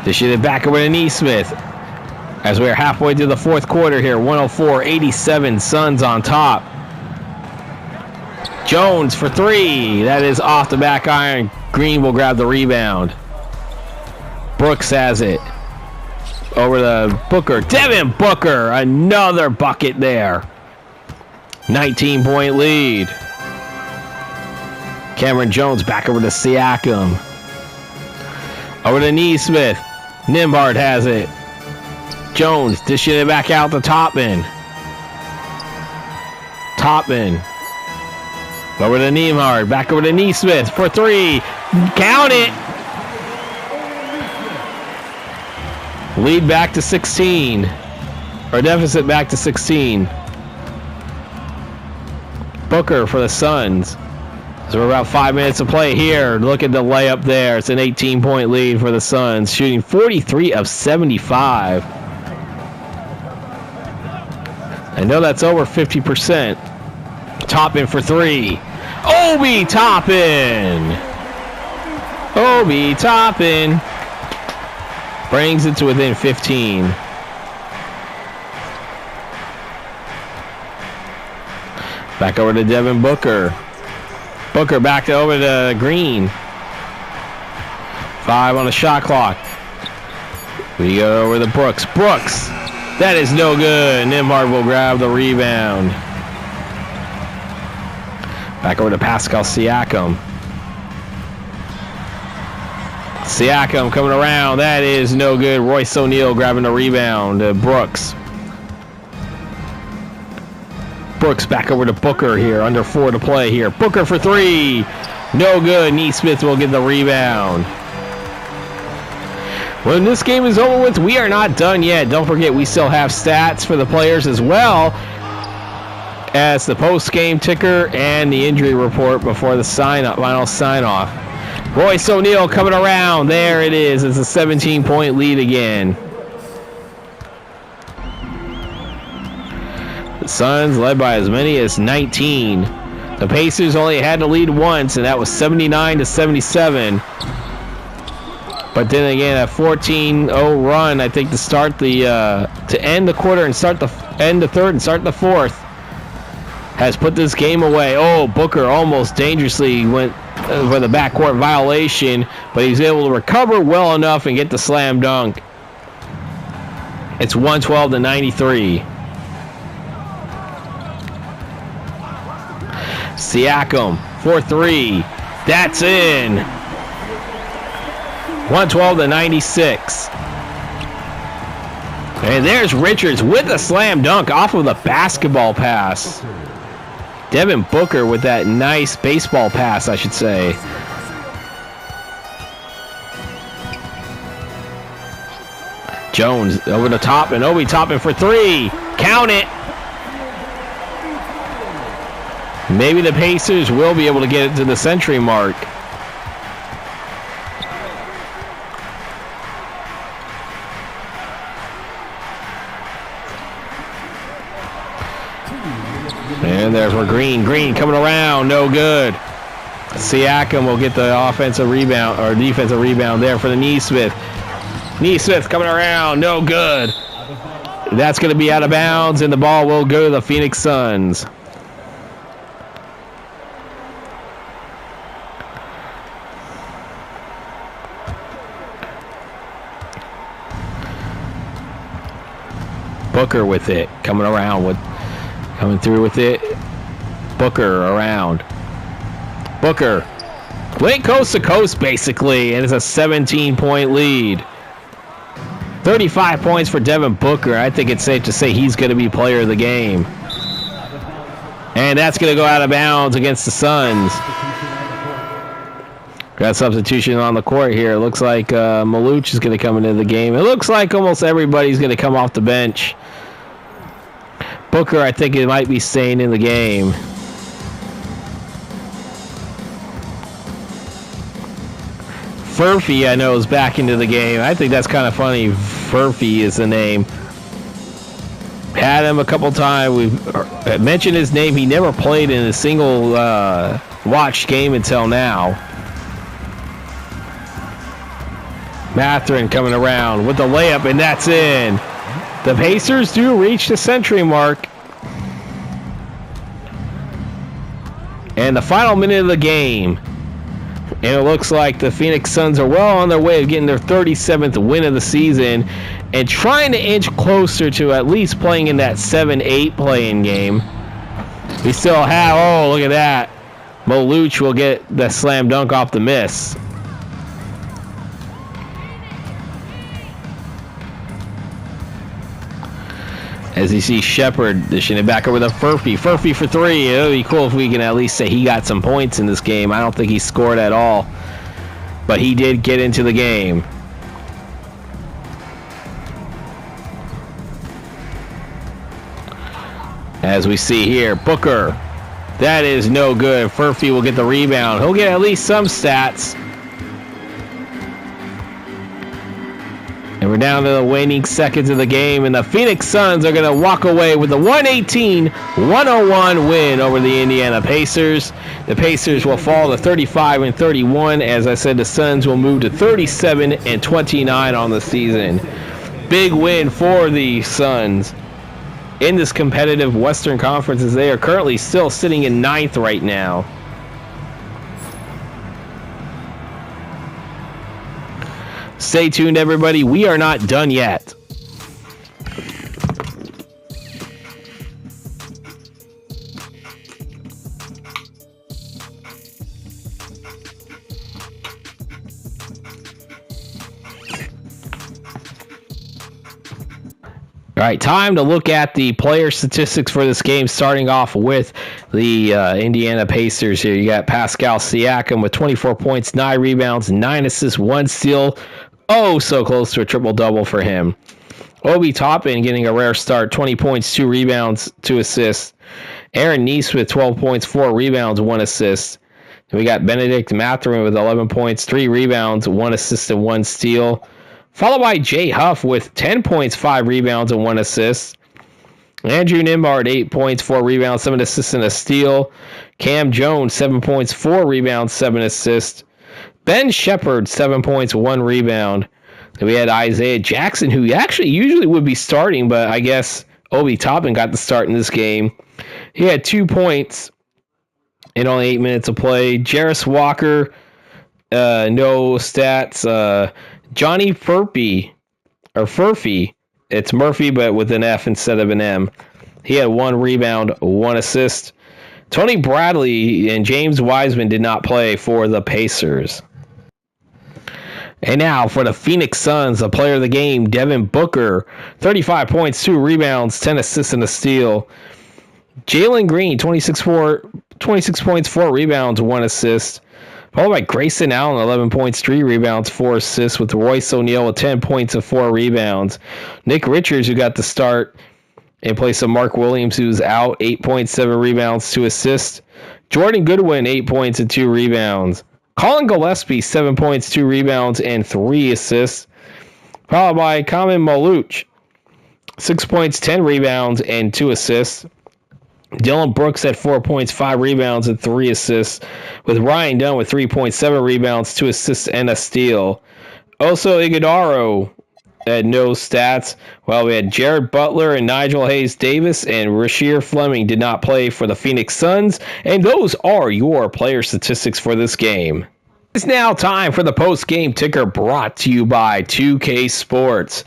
They should have back over to Neesmith. As we're halfway through the fourth quarter here, 104-87, Suns on top. Jones for three. That is off the back iron. Green will grab the rebound. Brooks has it. Over to Booker. Devin Booker, another bucket there. 19-point lead. Cameron Jones back over to Siakam. Over to Neesmith. Nembhard has it. Jones dishing it back out to Topman. Topman. Over to Nembhard. Back over to Neesmith for three. Count it. Lead back to 16. Or deficit back to 16. Booker for the Suns. So we're about 5 minutes to play here. Look at the layup there. It's an 18-point lead for the Suns, shooting 43 of 75. I know that's over 50%. Toppin for three. Obi Toppin. Obi Toppin. Brings it to within 15. Back over to Devin Booker. Booker back over to Green. 5 on the shot clock. We go over to Brooks. Brooks. That is no good. Nembhard will grab the rebound. Back over to Pascal Siakam. Siakam coming around. That is no good. Royce O'Neal grabbing the rebound. Brooks. Brooks back over to Booker here. Under 4 to play here. Booker for three. No good. Neesmith will get the rebound. When this game is over with, we are not done yet. Don't forget, we still have stats for the players as well as the post-game ticker and the injury report before the final sign-off. Royce O'Neal coming around. There it is. It's a 17-point lead again. The Suns led by as many as 19. The Pacers only had to lead once, and that was 79-77. But then again, a 14-0 run, I think, to end the quarter and end the third and start the fourth, has put this game away. Oh, Booker almost dangerously went for the backcourt violation, but he's able to recover well enough and get the slam dunk. It's 112-93. Siakam for three. That's in. 112-96. And there's Richards with a slam dunk off of the basketball pass. Devin Booker with that nice baseball pass, I should say. Jones over the top, and Obi Toppin for three. Count it. Maybe the Pacers will be able to get it to the century mark. And there's where Green coming around, no good. Siakam will get the offensive rebound or defensive rebound there for the Neesmith. Neesmith coming around, no good. That's going to be out of bounds, and the ball will go to the Phoenix Suns. Booker with it, coming through with it. Booker around. Booker Went coast to coast, basically, and it's a 17-point lead. 35 points for Devin Booker. I think it's safe to say he's going to be player of the game. And that's going to go out of bounds against the Suns. Got substitution on the court here. It looks like Maluch is going to come into the game. It looks like almost everybody's going to come off the bench. Booker, I think it might be staying in the game. Furphy, I know, is back into the game. I think that's kind of funny. Furphy is the name. Had him a couple times. We've mentioned his name. He never played in a single watched game until now. Mathurin coming around with the layup, and that's in. The Pacers do reach the century mark. And the final minute of the game. And it looks like the Phoenix Suns are well on their way of getting their 37th win of the season and trying to inch closer to at least playing in that 7-8 play-in game. We still have, oh, look at that. Maluch will get the slam dunk off the miss. As you see Shepard dishing it back over to Furphy. Furphy for three. It would be cool if we can at least say he got some points in this game. I don't think he scored at all, but he did get into the game. As we see here, Booker. That is no good. Furphy will get the rebound. He'll get at least some stats. And we're down to the waning seconds of the game, and the Phoenix Suns are going to walk away with a 118-101 win over the Indiana Pacers. The Pacers will fall to 35-31. As I said, the Suns will move to 37-29 on the season. Big win for the Suns in this competitive Western Conference, as they are currently still sitting in 9th right now. Stay tuned, everybody. We are not done yet. All right, time to look at the player statistics for this game, starting off with the Indiana Pacers here. You got Pascal Siakam with 24 points, 9 rebounds, 9 assists, 1 steal. Oh, so close to a triple-double for him. Obi Toppin getting a rare start, 20 points, 2 rebounds, 2 assists. Aaron Nesmith, 12 points, 4 rebounds, 1 assist. And we got Benedict Mathurin with 11 points, 3 rebounds, 1 assist, and 1 steal. Followed by Jay Huff with 10 points, 5 rebounds, and 1 assist. Andrew Nembhard, 8 points, 4 rebounds, 7 assists, and a steal. Cam Jones, 7 points, 4 rebounds, 7 assists. Ben Shepard, 7 points, 1 rebound. Then we had Isaiah Jackson, who actually usually would be starting, but I guess Obi Toppin got the start in this game. He had 2 points in only 8 minutes of play. Jarris Walker, no stats. Johnny Furphy, it's Murphy, but with an F instead of an M. He had 1 rebound, 1 assist. Tony Bradley and James Wiseman did not play for the Pacers. And now for the Phoenix Suns, the player of the game, Devin Booker, 35 points, 2 rebounds, 10 assists, and a steal. Jalen Green, 26 points, 4 rebounds, 1 assist. Followed by Grayson Allen, 11 points, 3 rebounds, 4 assists, with Royce O'Neal with 10 points and 4 rebounds. Nick Richards, who got the start in place of Mark Williams, who's out, 8 points, 7 rebounds, 2 assists. Jordan Goodwin, 8 points and 2 rebounds. Colin Gillespie, 7 points, 2 rebounds, and 3 assists. Followed by Kamen Maluch, 6 points, 10 rebounds, and 2 assists. Dylan Brooks had 4 points, 5 rebounds, and 3 assists, with Ryan Dunn with 3 points, 7 rebounds, 2 assists, and a steal. Also, Iguodaro had no stats, while we had Jared Butler and Nigel Hayes-Davis, and Rasheer Fleming did not play for the Phoenix Suns, and those are your player statistics for this game. It's now time for the post-game ticker, brought to you by 2K Sports.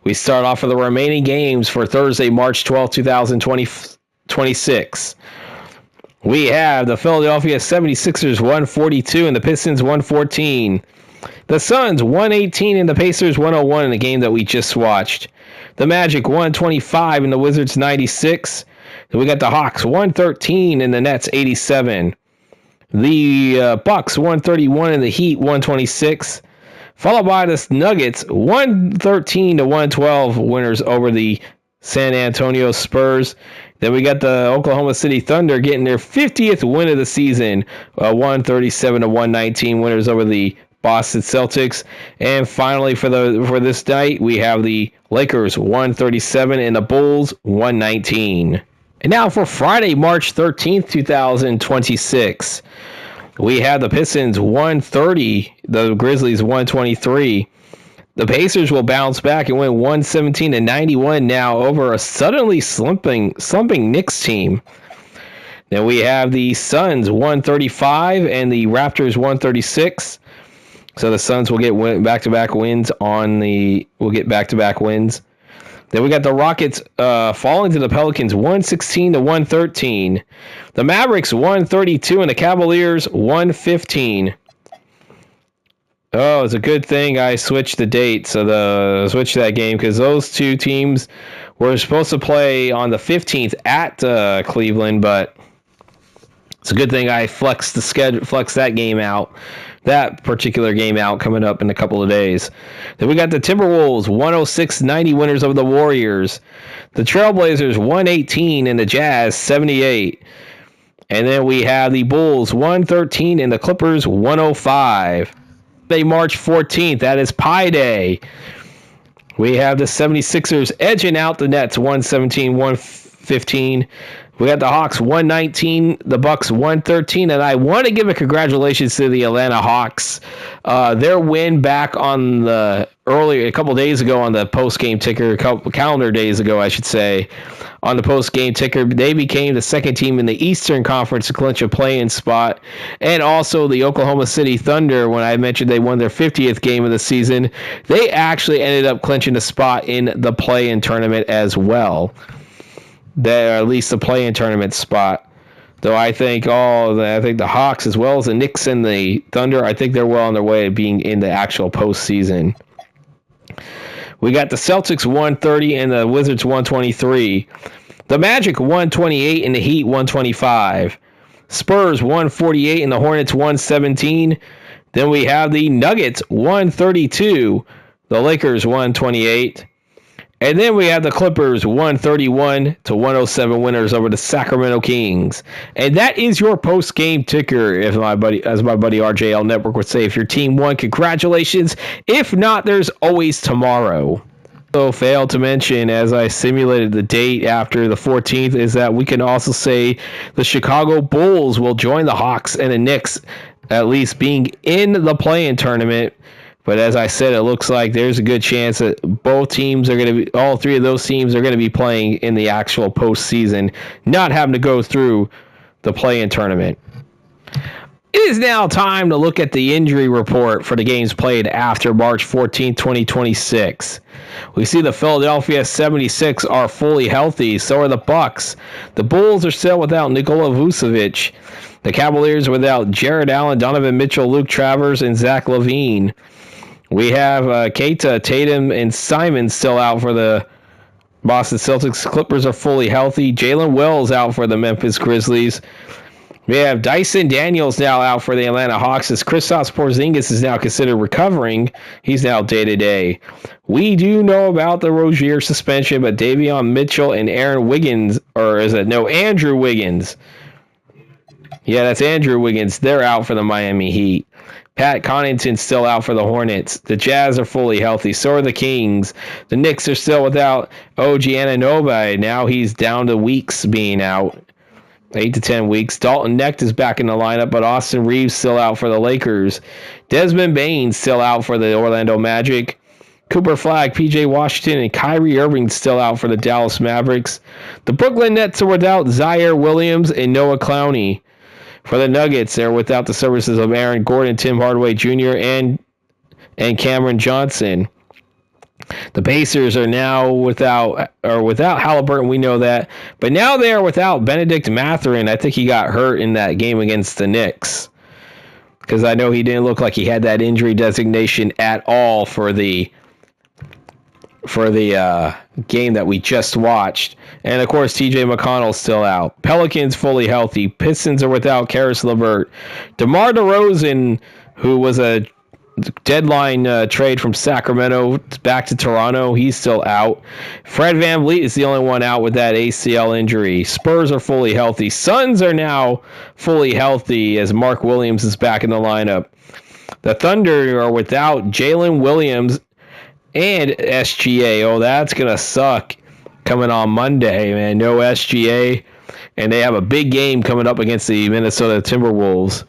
We start off with the remaining games for Thursday, March 12, 2026. We have the Philadelphia 76ers 142 and the Pistons 114. The Suns 118 and the Pacers 101 in the game that we just watched. The Magic 125 and the Wizards 96. Then we got the Hawks 113 and the Nets 87. The Bucks 131 and the Heat 126. Followed by the Nuggets 113 to 112 winners over the San Antonio Spurs. Then we got the Oklahoma City Thunder getting their 50th win of the season, 137 to 119 winners over the Boston Celtics. And finally, for this night, we have the Lakers 137 and the Bulls 119. And now for Friday, March 13th, 2026, we have the Pistons 130, the Grizzlies 123. The Pacers will bounce back and win 117 to 91 now over a suddenly slumping Knicks team. Then we have the Suns 135 and the Raptors 136. So the Suns will get back-to-back wins back-to-back wins. Then we got the Rockets falling to the Pelicans 116 to 113. The Mavericks 132 and the Cavaliers 115. Oh, it's a good thing I switched the date, switched that game, because those two teams were supposed to play on the 15th at Cleveland, but it's a good thing I flexed that particular game out coming up in a couple of days. Then we got the Timberwolves 106-90 winners over the Warriors. The Trailblazers 118 and the Jazz 78. And then we have the Bulls 113 and the Clippers 105. March 14th, that is Pi Day. We have the 76ers edging out the Nets 117-115. We got the Hawks 119, the Bucks 113, and I want to give a congratulations to the Atlanta Hawks. Their win back on a couple days ago on the post-game ticker, calendar days ago, I should say, on the post-game ticker, they became the second team in the Eastern Conference to clinch a play-in spot. And also the Oklahoma City Thunder, when I mentioned they won their 50th game of the season, they actually ended up clinching a spot in the play-in tournament as well. They're at least the play-in tournament spot. Though I think the Hawks, as well as the Knicks and the Thunder, I think they're well on their way of being in the actual postseason. We got the Celtics 130 and the Wizards 123. The Magic 128 and the Heat 125. Spurs 148 and the Hornets 117. Then we have the Nuggets 132. The Lakers 128. And then we have the Clippers 131 to 107 winners over the Sacramento Kings. And that is your post-game ticker, as my buddy RJL Network would say. If your team won, congratulations. If not, there's always tomorrow. So failed to mention, as I simulated the date after the 14th, is that we can also say the Chicago Bulls will join the Hawks and the Knicks, at least being in the play-in tournament. But as I said, it looks like there's a good chance that all three of those teams are going to be playing in the actual postseason, not having to go through the play-in tournament. It is now time to look at the injury report for the games played after March 14, 2026. We see the Philadelphia 76 are fully healthy, so are the Bucks. The Bulls are still without Nikola Vucevic. The Cavaliers without Jared Allen, Donovan Mitchell, Luke Travers, and Zach LaVine. We have Keita, Tatum, and Simon still out for the Boston Celtics. Clippers are fully healthy. Jalen Wells out for the Memphis Grizzlies. We have Dyson Daniels now out for the Atlanta Hawks, as Kristaps Porzingis is now considered recovering. He's now day-to-day. We do know about the Rozier suspension, but Davion Mitchell and Andrew Wiggins. Yeah, that's Andrew Wiggins. They're out for the Miami Heat. Pat Connaughton still out for the Hornets. The Jazz are fully healthy. So are the Kings. The Knicks are still without OG Anunoby. Now he's down to weeks being out. 8 to 10 weeks. Dalton Knecht is back in the lineup, but Austin Reeves still out for the Lakers. Desmond Bane still out for the Orlando Magic. Cooper Flagg, PJ Washington, and Kyrie Irving still out for the Dallas Mavericks. The Brooklyn Nets are without Zaire Williams and Noah Clowney. For the Nuggets, they're without the services of Aaron Gordon, Tim Hardaway Jr., and Cameron Johnson. The Pacers are now without Halliburton. We know that, but now they are without Benedict Mathurin. I think he got hurt in that game against the Knicks, because I know he didn't look like he had that injury designation at all for the game that we just watched. And of course, TJ McConnell's still out. Pelicans fully healthy. Pistons are without Karis LeVert. DeMar DeRozan, who was a deadline trade from Sacramento back to Toronto, he's still out. Fred VanVleet is the only one out with that ACL injury. Spurs are fully healthy. Suns are now fully healthy as Mark Williams is back in the lineup. The Thunder are without Jalen Williams and SGA. Oh, that's going to suck coming on Monday, man. No SGA. And they have a big game coming up against the Minnesota Timberwolves.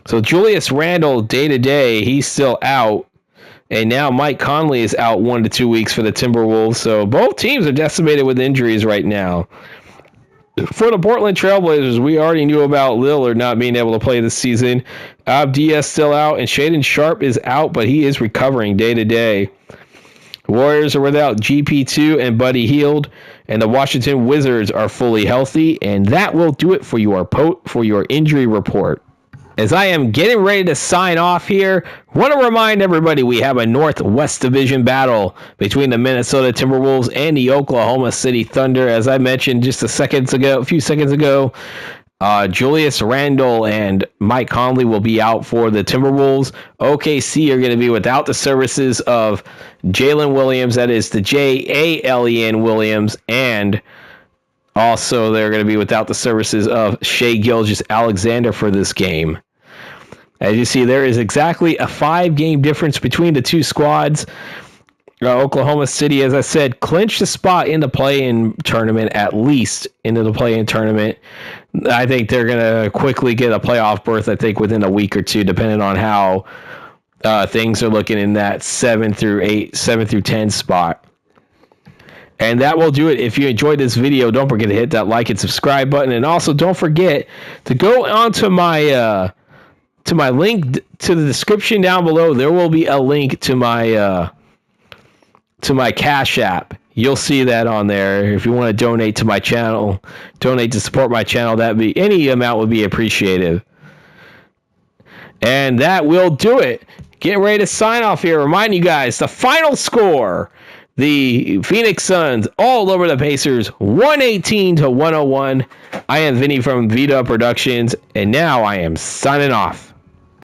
So Julius Randle, day-to-day, he's still out. And now Mike Conley is out 1 to 2 weeks for the Timberwolves. So both teams are decimated with injuries right now. For the Portland Trailblazers, we already knew about Lillard not being able to play this season. Abdias still out, and Shaedon Sharpe is out, but he is recovering day-to-day. Warriors are without GP2 and Buddy Hield, and the Washington Wizards are fully healthy, and that will do it for your injury report. As I am getting ready to sign off here, I want to remind everybody we have a Northwest Division battle between the Minnesota Timberwolves and the Oklahoma City Thunder. As I mentioned just a few seconds ago, Julius Randle and Mike Conley will be out for the Timberwolves. OKC are going to be without the services of Jalen Williams, that is the Jalen Williams, and also they're going to be without the services of Shai Gilgeous-Alexander for this game. As you see, there is exactly a 5-game difference between the two squads. Oklahoma City, as I said, clinched a spot in the play-in tournament, at least into the play-in tournament. I think they're going to quickly get a playoff berth, I think, within a week or two, depending on how things are looking in that 7 through 10 spot. And that will do it. If you enjoyed this video, don't forget to hit that like and subscribe button. And also don't forget to go onto my link to the description down below. There will be a link to my Cash App. You'll see that on there. If you want to donate to my channel, donate to support my channel, any amount would be appreciated. And that will do it. Getting ready to sign off here. Reminding you guys, the final score: the Phoenix Suns all over the Pacers, 118-101. I am Vinny from Vita Productions, and now I am signing off.